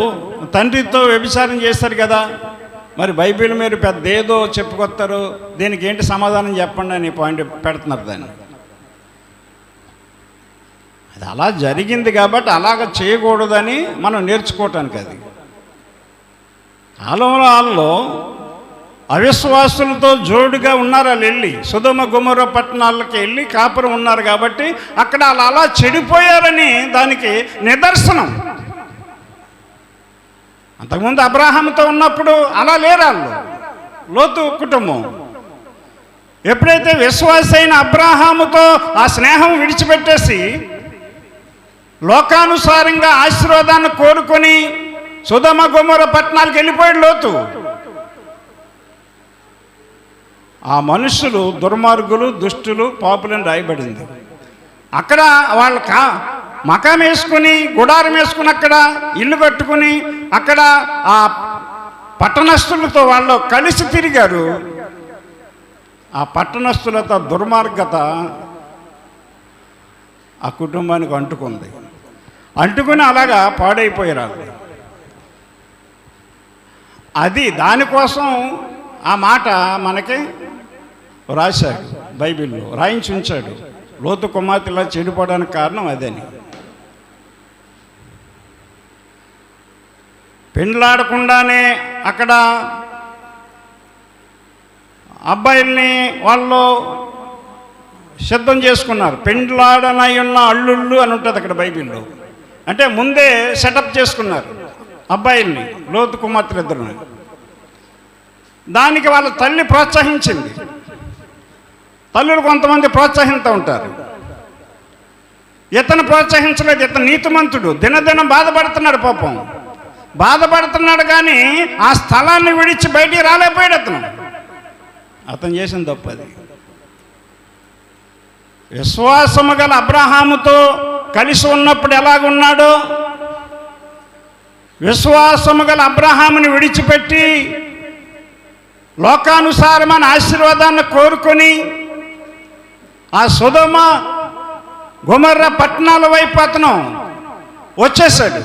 తండ్రితో వ్యభిచారం చేస్తారు కదా, మరి బైబిల్ మీరు పెద్ద ఏదో చెప్పుకొస్తారు, దీనికి ఏంటి సమాధానం చెప్పండి అని పాయింట్ పెడుతున్నారు దాన్ని. అది అలా జరిగింది కాబట్టి అలాగ చేయకూడదని మనం నేర్చుకోవటానికి. అది కాలంలో వాళ్ళు అవిశ్వాసులతో జోడుగా ఉన్నారు. వాళ్ళు వెళ్ళి సొదొమ గొమొర్రా పట్టణాలకి వెళ్ళి కాపురం ఉన్నారు కాబట్టి అక్కడ వాళ్ళు అలా చెడిపోయారని దానికి నిదర్శనం. అంతకుముందు అబ్రాహాముతో ఉన్నప్పుడు అలా లేరు వాళ్ళు, లోతు కుటుంబం. ఎప్పుడైతే విశ్వాసి అయిన అబ్రాహాముతో ఆ స్నేహం విడిచిపెట్టేసి లోకానుసారంగా ఆశీర్వాదాన్ని కోరుకొని సొదొమ గొమొర్రా పట్టణాలకు వెళ్ళిపోయాడు లోతు. ఆ మనుషులు దుర్మార్గులు, దుష్టులు, పాపులని రాయబడింది. అక్కడ వాళ్ళు మకాం వేసుకుని, గుడారం వేసుకుని, అక్కడ ఇల్లు కట్టుకుని, అక్కడ ఆ పట్టణస్థులతో వాళ్ళు కలిసి తిరిగారు. ఆ పట్టణస్థులతో దుర్మార్గత ఆ కుటుంబానికి అంటుకుని అలాగా పాడైపోయారు. అది దానికోసం ఆ మాట మనకి రాశాడు, బైబిల్లో రాయించి ఉంచాడు. లోతు కుమార్తె ఇలా చెడిపోవడానికి కారణం అదని. పెండ్లాడకుండానే అక్కడ అబ్బాయిల్ని వాళ్ళు సిద్ధం చేసుకున్నారు. పెండ్లాడనై ఉన్న అల్లుళ్ళు అని ఉంటుంది అక్కడ బైబిల్లో. అంటే ముందే సెటప్ చేసుకున్నారు అబ్బాయిల్ని, లోతు కుమార్తెలు ఇద్దరు. దానికి వాళ్ళ తల్లి ప్రోత్సహించింది. తల్లులు కొంతమంది ప్రోత్సహిస్తూ ఉంటారు. ఇతను ప్రోత్సహించలేదు. ఇతను నీతిమంతుడు, దినదినం బాధపడుతున్నాడు పాపం. బాధపడుతున్నాడు, కానీ ఆ స్థలాన్ని విడిచి బయటికి రాలేకపోయాడు. అతను చేసిన తప్పు అది. విశ్వాసము గల అబ్రహాముతో కలిసి ఉన్నప్పుడు ఎలాగున్నాడో, విశ్వాసము గల అబ్రహాముని విడిచిపెట్టి లోకానుసారమైన ఆశీర్వాదాన్ని కోరుకొని ఆ సొదొమ గొమొర్ర పట్టణాల వైపు అతను వచ్చేసాడు.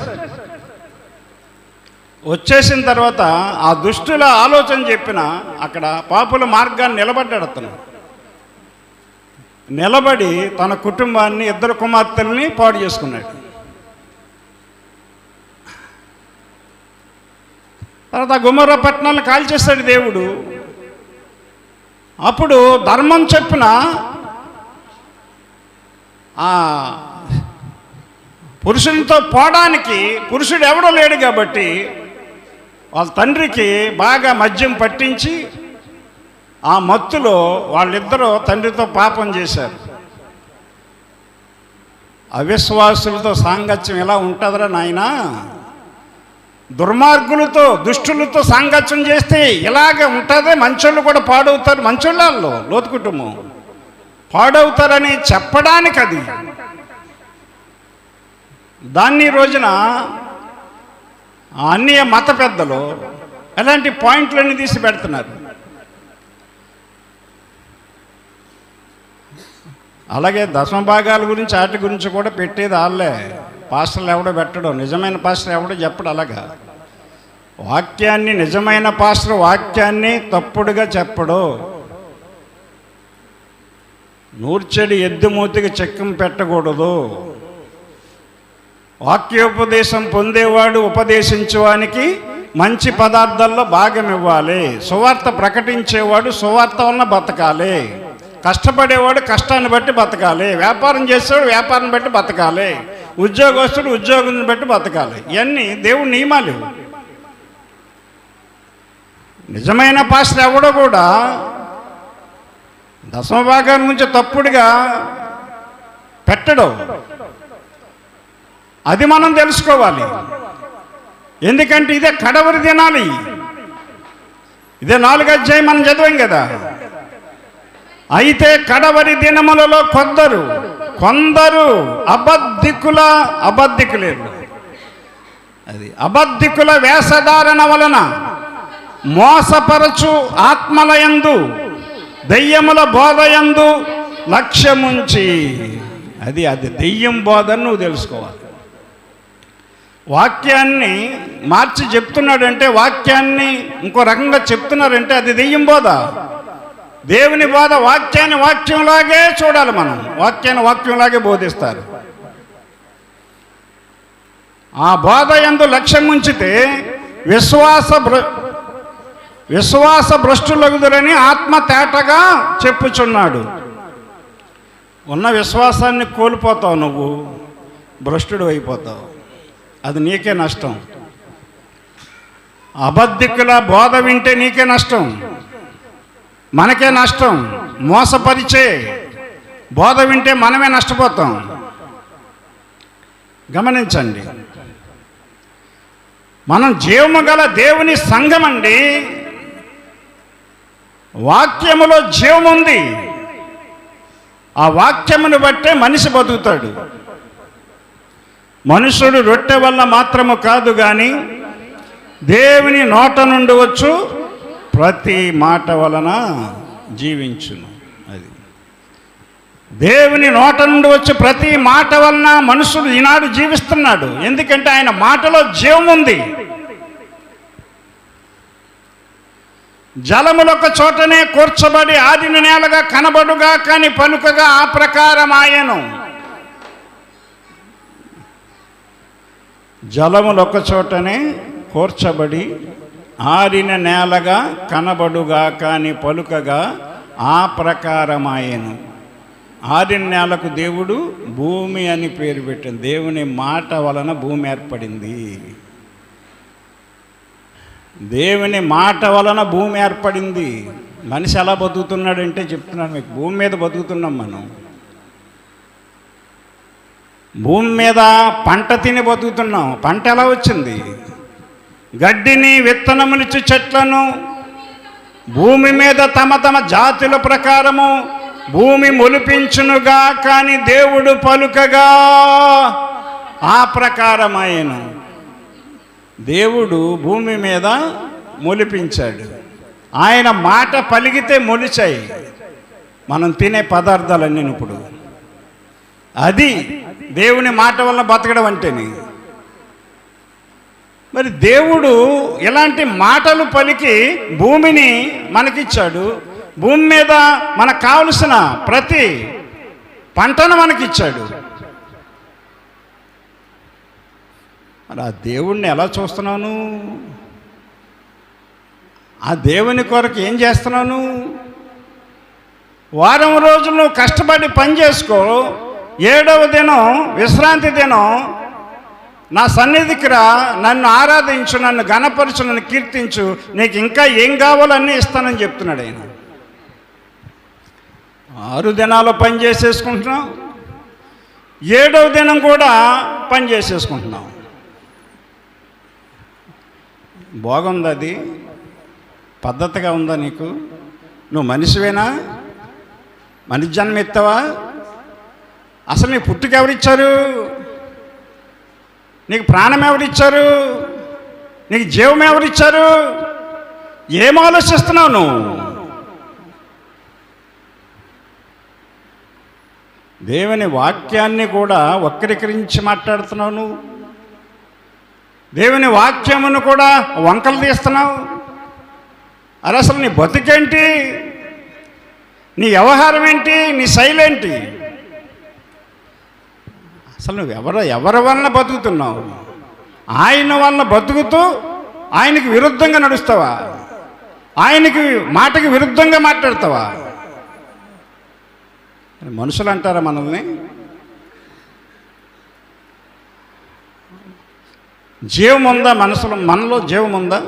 వచ్చేసిన తర్వాత ఆ దుష్టుల ఆలోచన చెప్పిన అక్కడ పాపుల మార్గాన్ని నిలబడ్డాడు. అతను నిలబడి తన కుటుంబాన్ని, 2 కుమార్తెల్ని పాడు చేసుకున్నాడు. తర్వాత గొమొర్ర పట్టణాలను కాల్చేస్తాడు దేవుడు. అప్పుడు ధర్మం చెప్పిన ఆ పురుషునితో పోవడానికి పురుషుడు ఎవడో లేడు కాబట్టి వాళ్ళ తండ్రికి బాగా మద్యం పట్టించి ఆ మత్తులో వాళ్ళిద్దరూ తండ్రితో పాపం చేశారు. అవిశ్వాసులతో సాంగత్యం ఎలా ఉంటుందిరా నాయనా, దుర్మార్గులతో దుష్టులతో సాంగత్యం చేస్తే ఇలాగే ఉంటుంది, మంచోళ్ళు కూడా పాడవుతారు, మంచోళ్ళల్లో లోతు కుటుంబం పాడవుతారని చెప్పడానికి అది. దాన్ని రోజున అన్ని మత పెద్దలు ఎలాంటి పాయింట్లన్నీ తీసి పెడుతున్నారు. అలాగే దశమ భాగాల గురించి వాటి గురించి కూడా పెట్టేది వాళ్ళే. పాస్టర్లు ఎవడో పెట్టడం, నిజమైన పాస్టర్ ఎవడో చెప్పడు. అలాగా వాక్యాన్ని, నిజమైన పాస్టర్ వాక్యాన్ని తప్పుడుగా చెప్పడు. నూర్చెడి ఎద్దుమూతికి చెక్కం పెట్టకూడదు. వాక్యోపదేశం పొందేవాడు ఉపదేశించేవానికి మంచి పదార్థాల్లో భాగం ఇవ్వాలి. సువార్త ప్రకటించేవాడు సువార్త వలన బతకాలి. కష్టపడేవాడు కష్టాన్ని బట్టి బతకాలి. వ్యాపారం చేసేవాడు వ్యాపారం బట్టి బతకాలి. ఉద్యోగస్తుడు ఉద్యోగం బట్టి బతకాలి. ఇవన్నీ దేవుడి నియమాలు. నిజమైన పాస్టర్ ఎవడో కూడా దశమ భాగాల నుంచి తప్పుడుగా పెట్టడం. అది మనం తెలుసుకోవాలి. ఎందుకంటే ఇదే కడవరి దినాలి. ఇదే 4వ అధ్యాయం మనం చదివాం కదా. అయితే కడవరి దినములలో కొందరు అబద్ధికులేరు, అది అబద్ధికుల వేషధారణ వలన మోసపరచు ఆత్మలయందు దెయ్యముల బోధయందు లక్ష్యముంచి, అది దెయ్యం బోధను నువ్వు తెలుసుకోవాలి. వాక్యాన్ని మార్చి చెప్తున్నాడంటే, వాక్యాన్ని ఇంకో రకంగా చెప్తున్నారంటే అది దెయ్యం బోధ. దేవుని బోధ వాక్యాన్ని వాక్యంలాగే చూడాలి. మనం వాక్యాన్ని వాక్యంలాగే బోధిస్తారు. ఆ బోధ యందు లక్ష్యం ఉంచితే విశ్వాస భ్రష్టులగుదురని ఆత్మ తేటగా చెప్పుచున్నాడు. ఉన్న విశ్వాసాన్ని కోల్పోతావు, నువ్వు భ్రష్టుడు అయిపోతావు. అది నీకే నష్టం. అబద్ధికుల బోధ వింటే నీకే నష్టం, మనకే నష్టం. మోసపరిచే బోధ వింటే మనమే నష్టపోతాం. గమనించండి, మనం జీవము గల దేవుని సంఘం అండి. వాక్యములో జీవం ఉంది. ఆ వాక్యమును బట్టే మనిషి బతుకుతాడు. మనుషుడు రొట్టె వల్ల మాత్రము కాదు కానీ దేవుని నోట నుండి వచ్చు ప్రతి మాట వలన జీవించును. అది దేవుని నోట నుండి వచ్చి ప్రతి మాట వలన మనుషుడు ఈనాడు జీవిస్తున్నాడు. ఎందుకంటే ఆయన మాటలో జీవం ఉంది. జలములొక చోటనే కూర్చబడి ఆదిన నేలగా కనబడుగా కానీ పలుకగా ఆ ప్రకారం ఆయను. జలములొక చోటనే కూర్చబడి ఆరిన నేలగా కనబడుగా కానీ పలుకగా ఆ ప్రకారమాయను. ఆరిన నేలకు దేవుడు భూమి అని పేరు పెట్టింది. దేవుని మాట వలన భూమి ఏర్పడింది. దేవుని మాట వలన భూమి ఏర్పడింది. మనిషి ఎలా బతుకుతున్నాడంటే చెప్తున్నాను మీకు, భూమి మీద బతుకుతున్నాం మనం. భూమి మీద పంట తిని బతుకుతున్నాం. పంట ఎలా వచ్చింది? గడ్డిని విత్తనములిచ్చు చెట్లను భూమి మీద తమ తమ జాతుల ప్రకారము భూమి మొలిపించునుగా, కానీ దేవుడు పలుకగా ఆ ప్రకారమైన దేవుడు భూమి మీద మొలిపించాడు. ఆయన మాట పలికితే మొలిచాయి మనం తినే పదార్థాలన్నీ. ఇప్పుడు అది దేవుని మాట వల్ల బతకడం అంటేనే. మరి దేవుడు ఇలాంటి మాటలు పలికి భూమిని మనకిచ్చాడు. భూమి మీద మనకు కావలసిన ప్రతి పంటను మనకిచ్చాడు. మరి ఆ దేవుణ్ణి ఎలా చూస్తున్నాను? ఆ దేవుని కొరకు ఏం చేస్తున్నాను? వారం రోజులు నువ్వు కష్టపడి పని చేసుకో, 7వ దినం విశ్రాంతి దినం నా సన్నిధికి రా, నన్ను ఆరాధించు, నన్ను ఘనపరచు, నన్ను కీర్తించు, నీకు ఇంకా ఏం కావాలో అన్నీ ఇస్తానని చెప్తున్నాడు ఆయన. 6 దినాలు పని చేసేసుకుంటున్నాం, 7వ దినం కూడా పని చేసేసుకుంటున్నాం. బాగుంది? అది పద్ధతిగా ఉందా నీకు? నువ్వు మనిషివేనా? మనిషి జన్మ ఎత్తావా? అసలు నీ పుట్టుక ఎవరిచ్చారు? నీకు ప్రాణం ఎవరిచ్చారు? నీకు జీవం ఎవరిచ్చారు? ఏం ఆలోచిస్తున్నావు నువ్వు? దేవుని వాక్యాన్ని కూడా వక్రీకరించి మాట్లాడుతున్నావు నువ్వు. దేవుని వాక్యమును కూడా వంకలు తీస్తున్నావు. అది అసలు నీ బతుకేంటి? నీ వ్యవహారం ఏంటి? నీ శైలి ఏంటి? అసలు నువ్వు ఎవరి వలన బతుకుతున్నావు? ఆయన వలన బతుకుతూ ఆయనకి విరుద్ధంగా నడుస్తావా? ఆయనకి మాటకి విరుద్ధంగా మాట్లాడతావా? మనుషులు అంటారా మనల్ని? జీవం ఉందా మనసులో? మనలో జీవం ఉందా?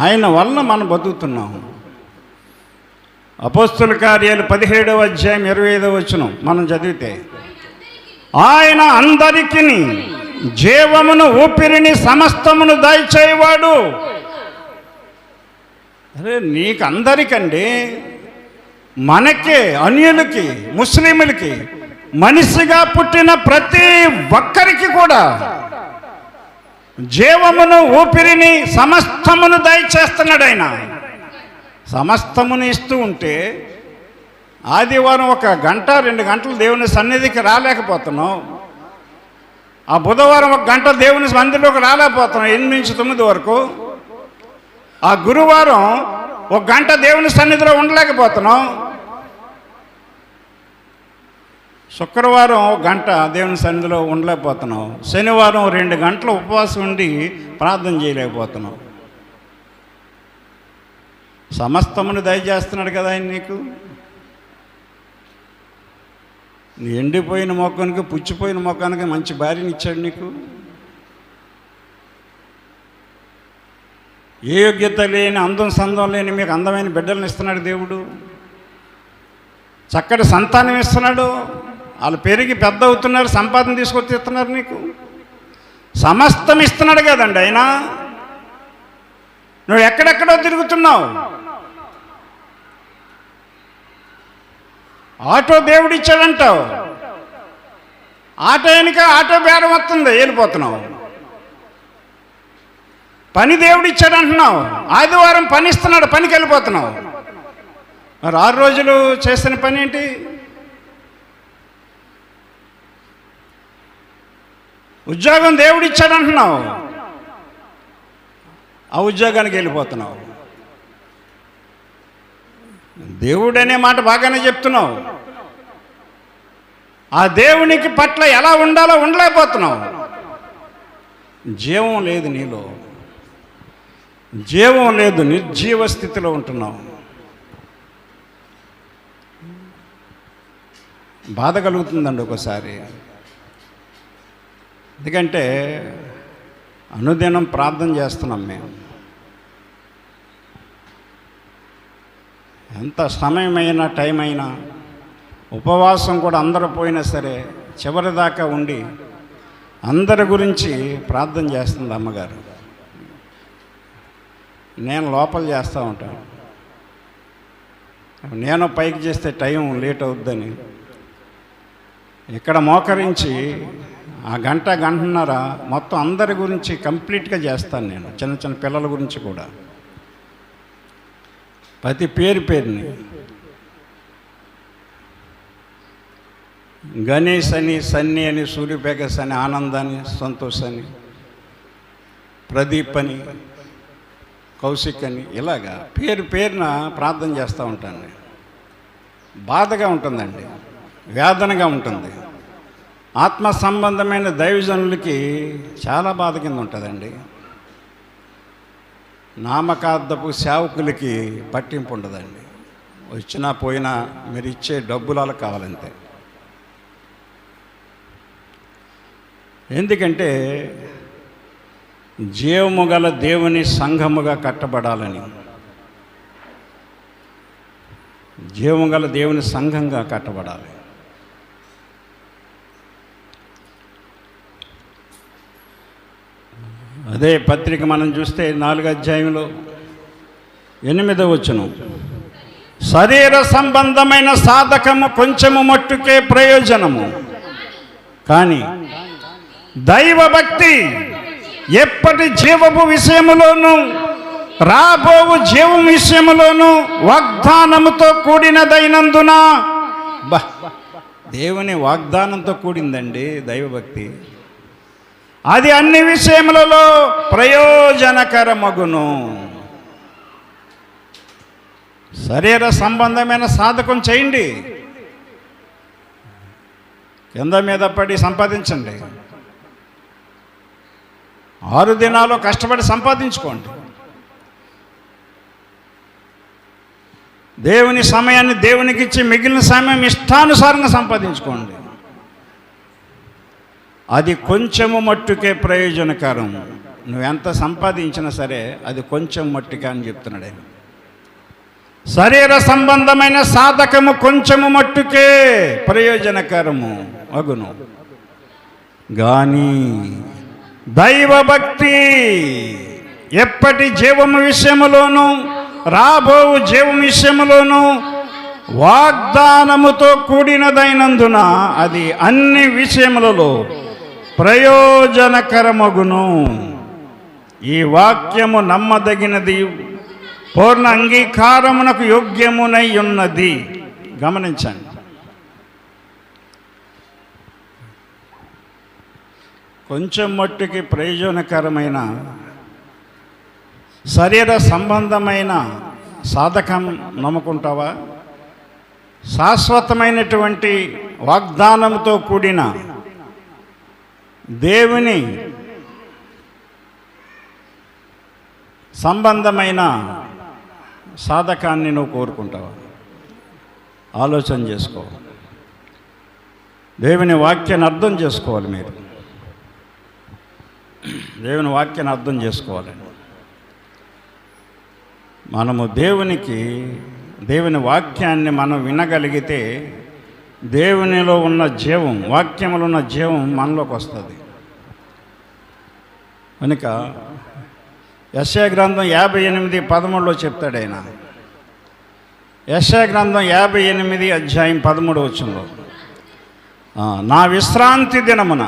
ఆయన వలన మనం బతుకుతున్నాం. అపోస్తుల కార్యాలు 17వ అధ్యాయం 25వ వచనం మనం చదివితే, ఆయన అందరికీ జీవమును ఊపిరిని సమస్తమును దయచేయవాడు. అరే నీకు అందరికండి, మనకే, అన్యులకి, ముస్లింలకి, మనిషిగా పుట్టిన ప్రతి ఒక్కరికి కూడా జీవమును ఊపిరిని సమస్తమును దయచేస్తున్నాడు ఆయన. సమస్తమును ఇస్తూ ఉంటే ఆదివారం 1 గంట 2 గంటలు దేవుని సన్నిధికి రాలేకపోతున్నాం. ఆ బుధవారం 1 గంట దేవుని మందిలోకి రాలేకపోతున్నాం 8 నుంచి 9 వరకు. ఆ గురువారం 1 గంట దేవుని సన్నిధిలో ఉండలేకపోతున్నాం. శుక్రవారం 1 గంట దేవుని సన్నిధిలో ఉండలేకపోతున్నాం. శనివారం 2 గంటలు ఉపవాసం ఉండి ప్రార్థన చేయలేకపోతున్నాం. సమస్తమును దయచేస్తున్నాడు కదా ఆయన నీకు. నీ ఎండిపోయిన మొక్కనికి, పుచ్చిపోయిన మొక్కనికి మంచి భార్యని ఇచ్చాడు నీకు. ఏ యోగ్యత లేని, అందం సందం లేని మీకు అందమైన బిడ్డలను ఇస్తున్నాడు దేవుడు. చక్కటి సంతానం ఇస్తున్నాడు. వాళ్ళు పెరిగి పెద్ద అవుతున్నారు, సంపాదన తీసుకొచ్చి ఇస్తున్నారు నీకు. సమస్తం ఇస్తున్నాడు కదండి ఆయన. నువ్వు ఎక్కడెక్కడో తిరుగుతున్నావు. ఆటో దేవుడు ఇచ్చాడంటావు, ఆటో వెనుక ఆటో బేరం వస్తుంది, వెళ్ళిపోతున్నావు. పని దేవుడు ఇచ్చాడంటున్నావు, ఆదివారం పని ఇస్తున్నాడు, పనికి వెళ్ళిపోతున్నావు. మరి 6 రోజులు చేసిన పని ఏంటి? ఉద్యోగం దేవుడు ఇచ్చాడంటున్నావు, ఆ ఉద్యోగానికి వెళ్ళిపోతున్నావు. దేవుడు అనే మాట బాగానే చెప్తున్నావు, ఆ దేవునికి పట్ల ఎలా ఉండాలో ఉండలేకపోతున్నావు. జీవం లేదు నీలో, జీవం లేదు, నిర్జీవ స్థితిలో ఉంటున్నావు. బాధ కలుగుతుందండి ఒకసారి. ఎందుకంటే అనుదినం ప్రార్థన చేస్తున్నాం మేము. ఎంత సమయమైనా, టైం అయినా, ఉపవాసం కూడా అందరూ పోయినా సరే చివరి దాకా ఉండి అందరి గురించి ప్రార్థన చేస్తుంది అమ్మగారు. నేను లోపల చేస్తూ ఉంటాను. నేను పైకి చేస్తే టైం లేట్ అవుద్దని ఇక్కడ మోకరించి ఆ గంటన్నర మొత్తం అందరి గురించి కంప్లీట్గా చేస్తాను. నేను చిన్న చిన్న పిల్లల గురించి కూడా ప్రతి పేరుని గణేష్ అని, సన్నీ అని, సూర్యప్రకాష్ అని, ఆనందాన్ని, సంతోష్ అని, ప్రదీప్ అని, కౌశిక్ అని, ఇలాగా పేరున ప్రార్థన చేస్తూ ఉంటాను. బాధగా ఉంటుందండి, వేదనగా ఉంటుంది. ఆత్మ సంబంధమైన దైవజనులకి చాలా బాధ కింద ఉంటుందండి. నామకార్థపు సేవకులకి పట్టింపు ఉండదండి. వచ్చినా పోయినా మీరు ఇచ్చే డబ్బులాలు కావాలంతే. ఎందుకంటే జీవము గల దేవుని సంఘముగా కట్టబడాలని, జీవము గల దేవుని సంఘంగా కట్టబడాలి. అదే పత్రిక మనం చూస్తే 4వ అధ్యాయంలో 8వ వచనం, శరీర సంబంధమైన సాధకము కొంచెము మట్టుకే ప్రయోజనము, కానీ దైవభక్తి ఎప్పటి జీవపు విషయములోను రాబోవు జీవం విషయములోను వాగ్దానముతో కూడినదైనందున. దేవుని వాగ్దానంతో కూడిందండి దైవభక్తి. అది అన్ని విషయములలో ప్రయోజనకరమగును. శరీర సంబంధమైన సాధకం చేయండి, కింద మీద పడి సంపాదించండి, 6 దినాలు కష్టపడి సంపాదించుకోండి. దేవుని సమయాన్ని దేవునికి ఇచ్చి మిగిలిన సమయం ఇష్టానుసారంగా సంపాదించుకోండి. అది కొంచెము మట్టుకే ప్రయోజనకరం. నువ్వెంత సంపాదించినా సరే అది కొంచెం మట్టుకే అని చెప్తున్నాడు ఆయన. శరీర సంబంధమైన సాధకము కొంచెము మట్టుకే ప్రయోజనకరము అగును, కానీ దైవభక్తి ఎప్పటి జీవము విషయములోను రాబోవు జీవం విషయములోను వాగ్దానముతో కూడినదైనందున అది అన్ని విషయములలో ప్రయోజనకరమగును. ఈ వాక్యము నమ్మదగినది, పూర్ణ అంగీకారమునకు యోగ్యమునై ఉన్నది. గమనించండి, కొంచెం మట్టుకి ప్రయోజనకరమైన శరీర సంబంధమైన సాధకం నమ్ముకుంటావా? శాశ్వతమైనటువంటి వాగ్దానంతో కూడిన దేవుని సంబంధమైన సాధకాన్ని నువ్వు కోరుకుంటావా? ఆలోచన చేసుకో. దేవుని వాక్యాన్ని అర్థం చేసుకోవాలి. మీరు దేవుని వాక్యాన్ని అర్థం చేసుకోవాలి. మనము దేవుని వాక్యాన్ని మనం వినగలిగితే దేవునిలో ఉన్న జీవం, వాక్యములో ఉన్న జీవం మనలోకి వస్తుంది. కనుక యెషయా గ్రంథం 58:13 చెప్తాడు ఆయన. యెషయా గ్రంథం 58 అధ్యాయం 13 వచనంలో, నా విశ్రాంతి దినమున,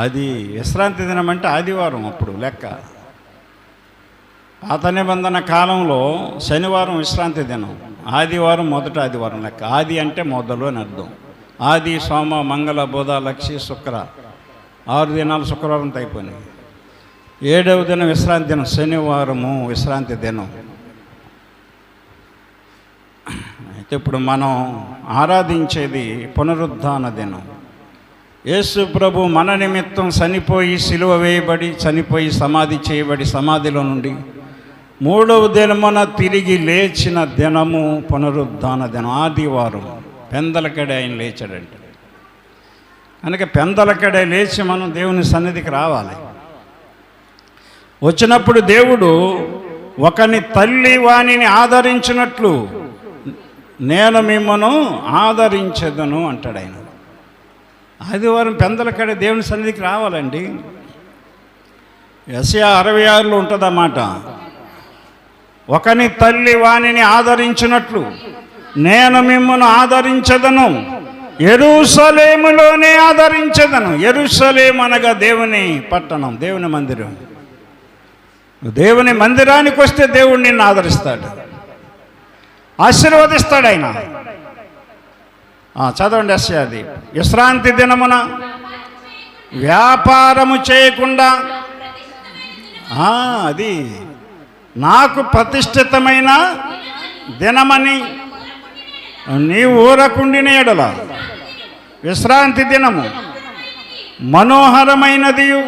అది విశ్రాంతి దినం అంటే ఆదివారం అప్పుడు లెక్క. పాత నిబంధన కాలంలో శనివారం విశ్రాంతి దినం, ఆదివారం మొదట ఆదివారం లెక్క. ఆది అంటే మొదలు అని అర్థం. ఆది, సోమ, మంగళ, బుధ, లక్ష్మి, శుక్ర, 6 దినాలు శుక్రవారంతో అయిపోయినాయి. 7వ దినం విశ్రాంతి దినం, శనివారము విశ్రాంతి దినం. అయితే ఇప్పుడు మనం ఆరాధించేది పునరుద్ధాన దినం. యేసు ప్రభు మన నిమిత్తం చనిపోయి సిలువ వేయబడి, చనిపోయి సమాధి చేయబడి, సమాధిలో నుండి 3వ దినమున తిరిగి లేచిన దినము పునరుద్ధాన దినం, ఆదివారం. పెందలకడే ఆయన లేచాడంటే, కనుక పెందలకడే లేచి మనం దేవుని సన్నిధికి రావాలి. వచ్చినప్పుడు దేవుడు ఒకని తల్లి వాణిని ఆదరించినట్లు నేను మిమ్మను ఆదరించెదను అంటాడు ఆయన. ఆదివారం పెందలకాడ దేవుని సన్నిధికి రావాలండి. యెషయా 66లో ఉంటుందన్నమాట. ఒకని తల్లి వానిని ఆదరించినట్లు నేను మిమ్మల్ని ఆదరించదను, యెరూషలేములోనే ఆదరించదను. యెరూషలేము అనగా దేవుని పట్టణం, దేవుని మందిరం. దేవుని మందిరానికి వస్తే దేవుడు నిన్ను ఆదరిస్తాడు, ఆశీర్వదిస్తాడు ఆయన. చదవండి యెషయాది. విశ్రాంతి దినమున వ్యాపారము చేయకుండా, అది నాకు ప్రతిష్ఠితమైన దినమని నీ ఊరకుండిన ఎడల, విశ్రాంతి దినము మనోహరమైనదియు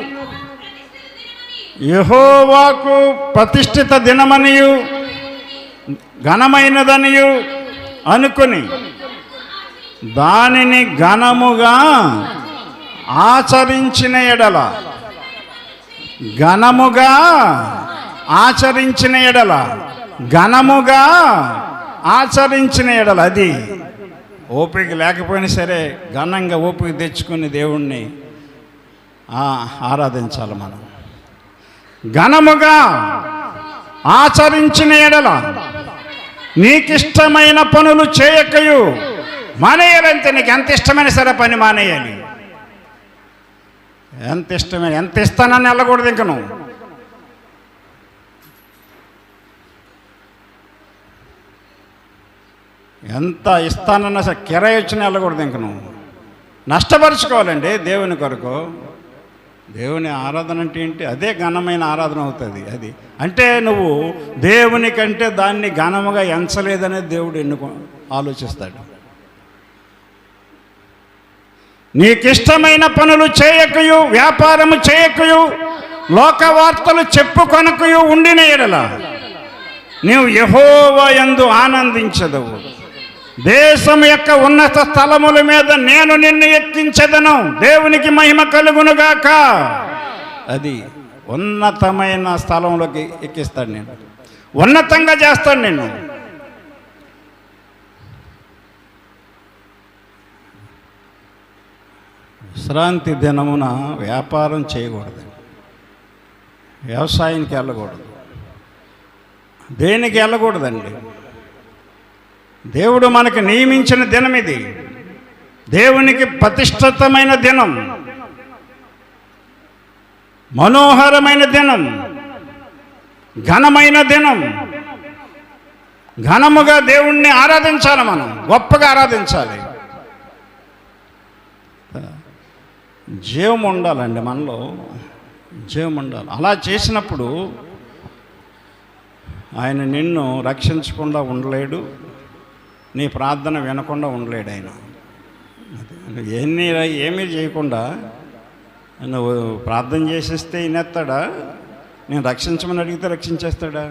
యెహోవాకు ప్రతిష్ఠిత దినమనియు ఘనమైనదనియు అనుకుని దానిని ఘనముగా ఆచరించిన ఎడల, ఘనముగా ఆచరించిన ఎడల, ఘనముగా ఆచరించిన ఎడల, అది ఓపిక లేకపోయినా సరే ఘనంగా ఓపిక తెచ్చుకుని దేవుణ్ణి ఆరాధించాలి మనం. ఘనముగా ఆచరించిన ఎడల నీకిష్టమైన పనులు చేయకయు మానేయాలంటే. నీకు ఎంత ఇష్టమైన సరే పని మానేయాలి. ఎంత ఇష్టమైన, ఎంత ఇస్తానని వెళ్ళకూడదు. ఇంక నువ్వు ఎంత ఇస్తానన్నా సరే కిరాయి వచ్చిన వెళ్ళకూడదు. ఇంక నువ్వు నష్టపరుచుకోవాలండి దేవుని కొరకు. దేవుని ఆరాధన అంటే ఏంటి? అదే ఘనమైన ఆరాధన అవుతుంది. అది అంటే నువ్వు దేవుని కంటే దాన్ని ఘనముగా ఎంచలేదనేది దేవుడు ఆలోచిస్తాడు. నీకిష్టమైన పనులు చేయకయు, వ్యాపారము చేయకయు, లోకవార్తలు చెప్పుకొనకయు ఉండిన ఎడల నీవు యెహోవా యందు ఆనందించదవు. దేశం యొక్క ఉన్నత స్థలముల మీద నేను నిన్ను ఎక్కించదను. దేవునికి మహిమ కలుగునుగాక. అది ఉన్నతమైన స్థలంలోకి ఎక్కిస్తాడు, నేను ఉన్నతంగా చేస్తాడు నిన్ను. విశ్రాంతి దినమున వ్యాపారం చేయకూడదు, వ్యవసాయానికి వెళ్ళకూడదు, దేనికి వెళ్ళకూడదండి. దేవుడు మనకు నియమించిన దినం ఇది. దేవునికి ప్రతిష్ఠితమైన దినం, మనోహరమైన దినం, ఘనమైన దినం. ఘనముగా దేవుణ్ణి ఆరాధించాలి, మనం గొప్పగా ఆరాధించాలి. జీవం ఉండాలండి మనలో, జీవం ఉండాలి. అలా చేసినప్పుడు ఆయన నిన్ను రక్షించకుండా ఉండలేడు, నీ ప్రార్థన వినకుండా ఉండలేడు. ఆయన ఏమీ చేయకుండా నువ్వు ప్రార్థన చేసేస్తే వినేస్తాడా? నేను రక్షించమని అడిగితే రక్షించేస్తాడా?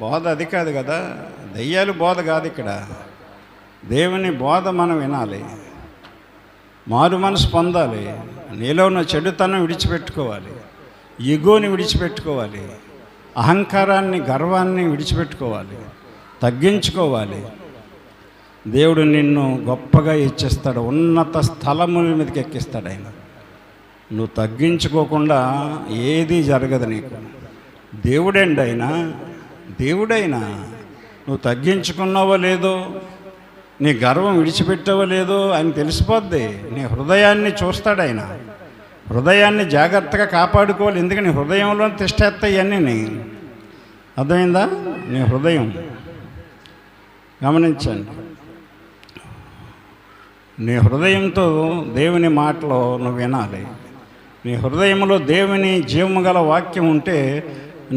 బోధ అది కాదు కదా, దయ్యాలు బోధ కాదు ఇక్కడ. దేవుని బోధ మనం వినాలి, మారు మనసు పొందాలి, నీలో ఉన్న చెడుతనం విడిచిపెట్టుకోవాలి, ఈగోని విడిచిపెట్టుకోవాలి, అహంకారాన్ని గర్వాన్ని విడిచిపెట్టుకోవాలి, తగ్గించుకోవాలి. దేవుడు నిన్ను గొప్పగా ఇచ్చేస్తాడు, ఉన్నత స్థలముల మీదకి ఎక్కిస్తాడు ఆయన. నువ్వు తగ్గించుకోకుండా ఏది జరగదు నీకు. దేవుడండి ఆయన, దేవుడైనా నువ్వు తగ్గించుకున్నావో లేదో, నీ గర్వం విడిచిపెట్టావో లేదో ఆయన తెలిసిపోద్ది. నీ హృదయాన్ని చూస్తాడు ఆయన. హృదయాన్ని జాగ్రత్తగా కాపాడుకోవాలి, ఎందుకని హృదయంలో తిష్టేస్తాయి ఇవన్నీ. అర్థమైందా? నీ హృదయం గమనించండి. నీ హృదయంతో దేవుని మాటలో నువ్వు వినాలి. నీ హృదయంలో దేవుని జీవము గల వాక్యం ఉంటే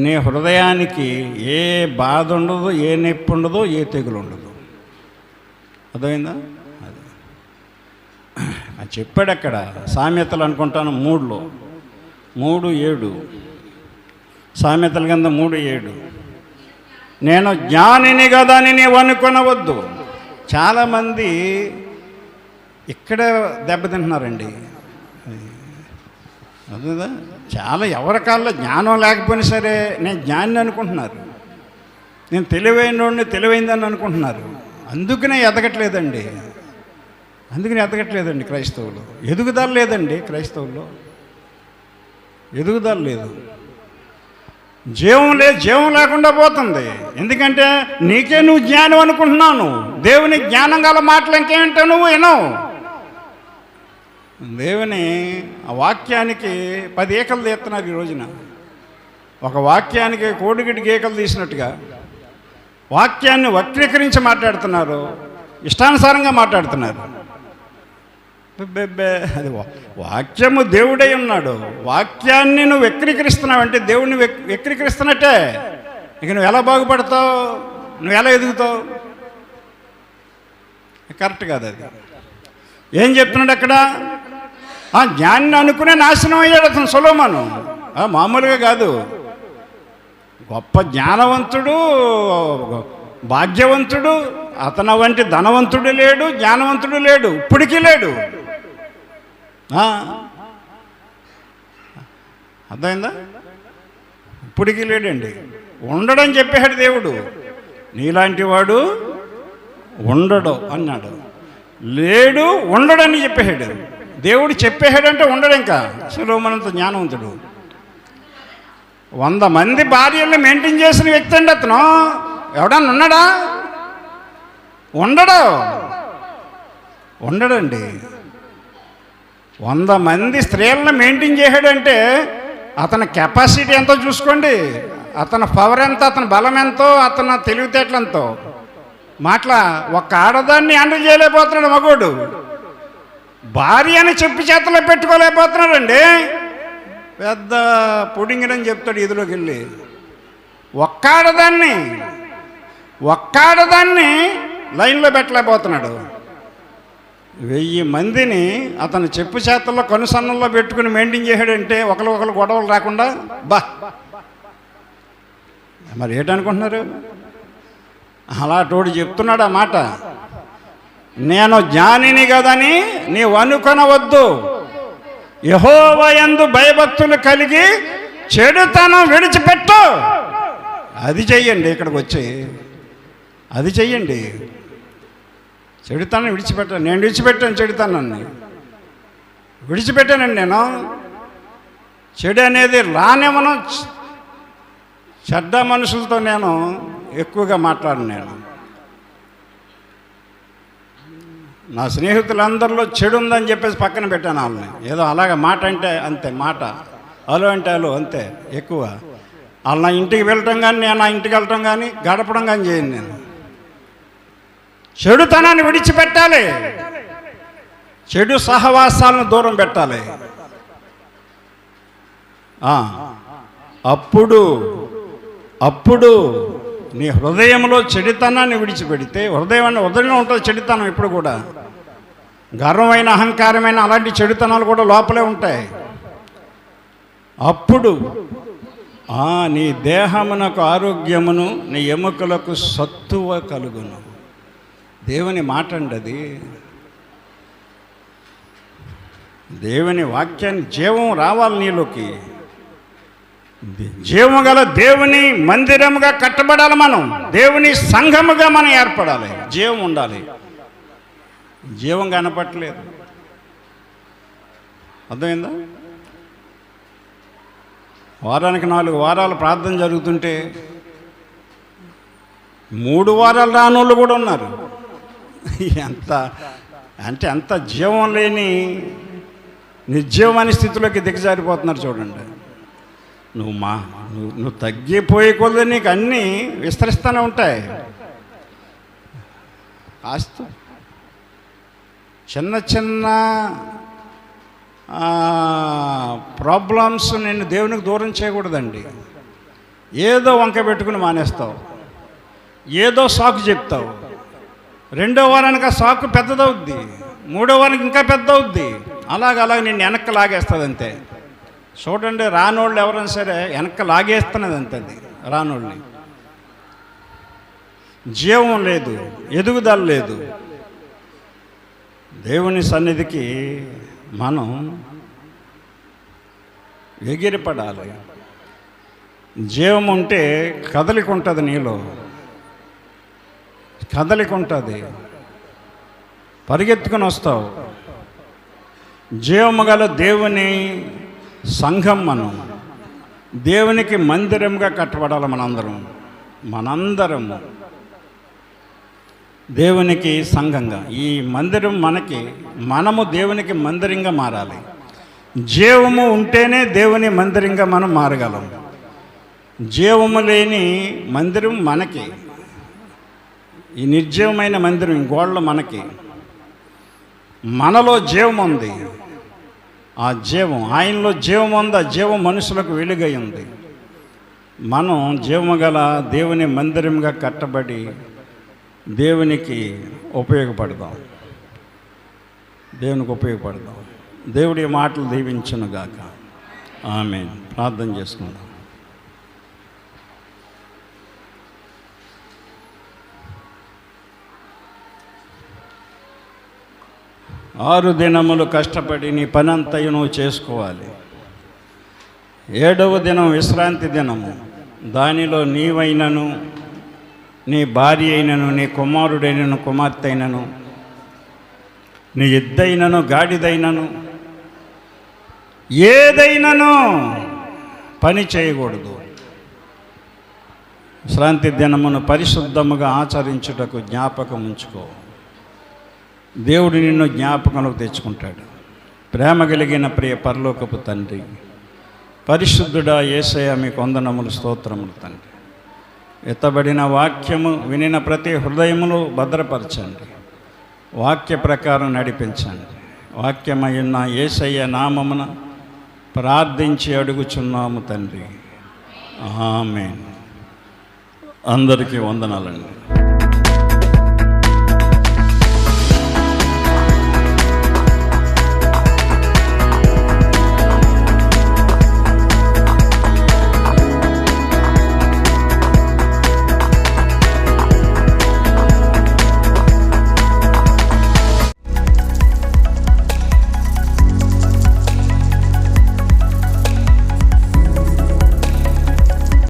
నీ హృదయానికి ఏ బాధ ఉండదు, ఏ నొప్పి ఉండదు, ఏ తెగులు ఉండదు. అర్థమైందా? అది చెప్పాడు అక్కడ సామెతలు అనుకుంటాను 3:7 సామెతల కింద 3:7 నేను జ్ఞానిని కదా అని నీవు అనుకొనవద్దు. చాలామంది ఇక్కడ దెబ్బతింటున్నారండి. అదేదా చాలా ఎవరికాల్లో జ్ఞానం లేకపోయినా సరే నేను జ్ఞాని అనుకుంటున్నారు, నేను తెలివైనోడిని తెలివైందని అనుకుంటున్నారు. అందుకనే ఎదగట్లేదండి. అందుకని ఎదగట్లేదండి క్రైస్తవులు. ఎదుగుదల లేదండి క్రైస్తవుల్లో, ఎదుగుదల లేదు. జీవం లేకుండా పోతుంది. ఎందుకంటే నీకే నువ్వు జ్ఞానం అనుకుంటున్నాను. దేవుని జ్ఞానం గల మాటలు ఇంకేంటో నువ్వు వినవు. దేవుని ఆ వాక్యానికి 10 ఏకలు తీస్తున్నారు ఈ రోజున. ఒక వాక్యానికి కోడిగిడికి ఏకలు తీసినట్టుగా వాక్యాన్ని వక్రీకరించి మాట్లాడుతున్నారు, ఇష్టానుసారంగా మాట్లాడుతున్నారు. అది వాక్యము దేవుడై ఉన్నాడు. వాక్యాన్ని నువ్వు వక్రీకరిస్తున్నావంటే దేవుడిని వక్రీకరిస్తున్నట్టే. ఇక నువ్వు ఎలా బాగుపడతావు, నువ్వు ఎలా ఎదుగుతావు? కరెక్ట్ కాదు అది. ఏం చెప్తున్నాడు అక్కడ? జ్ఞాన్ని అనుకునే నాశనం అయ్యాడు అతను సొలొమోను. మామూలుగా కాదు, గొప్ప జ్ఞానవంతుడు, భాగ్యవంతుడు. అతను వంటి ధనవంతుడు లేడు, జ్ఞానవంతుడు లేడు, ఇప్పటికీ లేడు. అర్థమైందా? ఇప్పటికీ లేడండి. ఉండడని చెప్పాడు దేవుడు. నీలాంటి వాడు ఉండడు అన్నాడు. లేడు, ఉండడని చెప్పాడు దేవుడు. చెప్పేశాడంటే ఉండడు. ఇంకా సొలొమోనంత జ్ఞానవంతుడు. 100 మంది భార్యల్ని మెయింటైన్ చేసిన వ్యక్తి అండి అతను. ఎవడన్నా ఉన్నాడా? ఉండడండి. 100 మంది స్త్రీలను మెయింటైన్ చేశాడంటే అతని కెపాసిటీ ఎంతో చూసుకోండి. అతని పవర్ ఎంత, అతని బలం ఎంతో, అతని తెలివితేటలంతో. ఒక్క ఆడదాన్ని హ్యాండిల్ చేయలేకపోతున్నాడు మగోడు. భార్య అని చెప్పి చేతలో పెట్టుకోలేకపోతున్నాడండి. పెద్ద పుడింగిరని చెప్తాడు ఇదిలోకి వెళ్ళి. ఒక్క ఆడదాన్ని లైన్లో పెట్టలేకపోతున్నాడు. 1000 మందిని అతను చెప్పు చేతల్లో కనుసన్నంలో పెట్టుకుని మెయింటైన్ చేశాడంటే ఒకరు గొడవలు రాకుండా. మరి ఏంటనుకుంటున్నారు? అలా తోడు చెప్తున్నాడు ఆ మాట. నేను జ్ఞానిని కదని నీవు అనుకొనవద్దు. యెహోవా యందు భయభక్తులు కలిగి చెడుతనం విడిచిపెట్టు. అది చెయ్యండి. ఇక్కడికి వచ్చి అది చెయ్యండి. చెడుతనం విడిచిపెట్టాను. నేను విడిచిపెట్టాను చెడుతనాన్ని. విడిచిపెట్టానండి నేను. చెడు అనేది రానివ్వను. చెడ్డ మనుషులతో నేను ఎక్కువగా మాట్లాడను. నేను నా స్నేహితులందరిలో చెడు ఉందని చెప్పేసి పక్కన పెట్టాను వాళ్ళని. ఏదో అలాగ మాట అంటే అంతే, మాట అలో అంటే అలో అంతే. ఎక్కువ వాళ్ళు నా ఇంటికి వెళ్ళటం కానీ నేను నా ఇంటికి వెళ్ళటం కానీ గడపడం కానీ చేయను. నేను చెడుతనాన్ని విడిచిపెట్టాలి. చెడు సహవాసాలను దూరం పెట్టాలి. అప్పుడు నీ హృదయంలో చెడుతనాన్ని విడిచిపెడితే, హృదయంలో ఉంటుంది చెడుతనం. ఇప్పుడు కూడా గర్వమైన, అహంకారమైన అలాంటి చెడుతనాలు కూడా లోపలే ఉంటాయి. అప్పుడు నీ దేహమునకు ఆరోగ్యమును, నీ ఎముకలకు సత్తువ కలుగును. దేవుని మాట అండి అది. దేవుని వాక్యాన్ని జీవం రావాలి నీలోకి. జీవము గల దేవుని మందిరముగా కట్టబడాలి. మనం దేవుని సంఘముగా మనం ఏర్పడాలి. జీవం ఉండాలి. జీవం కనపట్లేదు. అర్థమైందా? వారానికి 4 వారాలు ప్రార్థన జరుగుతుంటే 3 వారాలు రానోళ్ళు కూడా ఉన్నారు. అంత జీవం లేని నిర్జీవమైన స్థితిలోకి దిగజారిపోతున్నారు. చూడండి, నువ్వు తగ్గిపోయే కొద్ది నీకు అన్నీ విస్తరిస్తూనే ఉంటాయి. కాస్త చిన్న ప్రాబ్లమ్స్ నిన్ను దేవునికి దూరం చేయకూడదండి. ఏదో వంక పెట్టుకుని మానేస్తావు, ఏదో సాకు చెప్తావు. 2వ వారానికి ఆ సాకు పెద్దదవుద్ది, 3వ వారానికి ఇంకా పెద్ద అవుద్ది. అలాగ నిన్ను వెనక్కి లాగేస్తుంది అంతే. చూడండి, రానోళ్ళు ఎవరైనా సరే వెనక్కి లాగేస్తున్నది అంతే. అది రానోళ్ళని. జీవం లేదు, ఎదుగుదల లేదు. దేవుని సన్నిధికి మనం ఎగిరిపడాలి. జీవం ఉంటే కదలిక ఉంటుంది, నీలో కదలిక ఉంటుంది. పరిగెత్తుకొని వస్తావు. జీవము గల దేవుని సంఘం మనం, దేవునికి మందిరంగా కట్టబడాలి. మనందరము దేవునికి సంఘంగా. ఈ మందిరం మనము దేవునికి మందిరంగా మారాలి. జీవము ఉంటేనే దేవుని మందిరంగా మనం మారగలం. జీవము లేని మందిరం మనకి, ఈ నిర్జీవమైన మందిరం, ఈ గోడలు మనకి. మనలో జీవం ఉంది. ఆ జీవం, ఆయనలో జీవం ఉంది. ఆ జీవం మనుషులకు వెలుగై ఉంది. మనం జీవము గల దేవుని మందిరంగా కట్టబడి దేవునికి ఉపయోగపడదాం. దేవుడి మాటలు దీవించునుగాక. ఆమేన్. ప్రార్థన చేసుకుందాం. ఆరు దినములు కష్టపడి నీ పనంతయు నువ్వు చేసుకోవాలి. 7వ దినం విశ్రాంతి దినము. దానిలో నీవైనను, నీ భార్య అయినను, నీ కుమారుడైనను, కుమార్తె అయినను, నీ ఎద్దైనను, గాడిదైనను, ఏదైనను పని చేయకూడదు. విశ్రాంతి దినమును పరిశుద్ధముగా ఆచరించుటకు జ్ఞాపకం ఉంచుకో. దేవుడు నిన్ను జ్ఞాపకంలోకి తెచ్చుకుంటాడు. ప్రేమ కలిగిన ప్రియ పరలోకపు తండ్రి, పరిశుద్ధుడా యేసయ్య, మీకు వందనములు, స్తోత్రములు తండ్రి. ఎత్తబడిన వాక్యము వినిన ప్రతి హృదయములు భద్రపరచండి. వాక్య ప్రకారం నడిపించండి. వాక్యమయున్న యేసయ్య నామమున ప్రార్థించి అడుగుచున్నాము తండ్రి. ఆమేన్. అందరికీ వందనాలండి.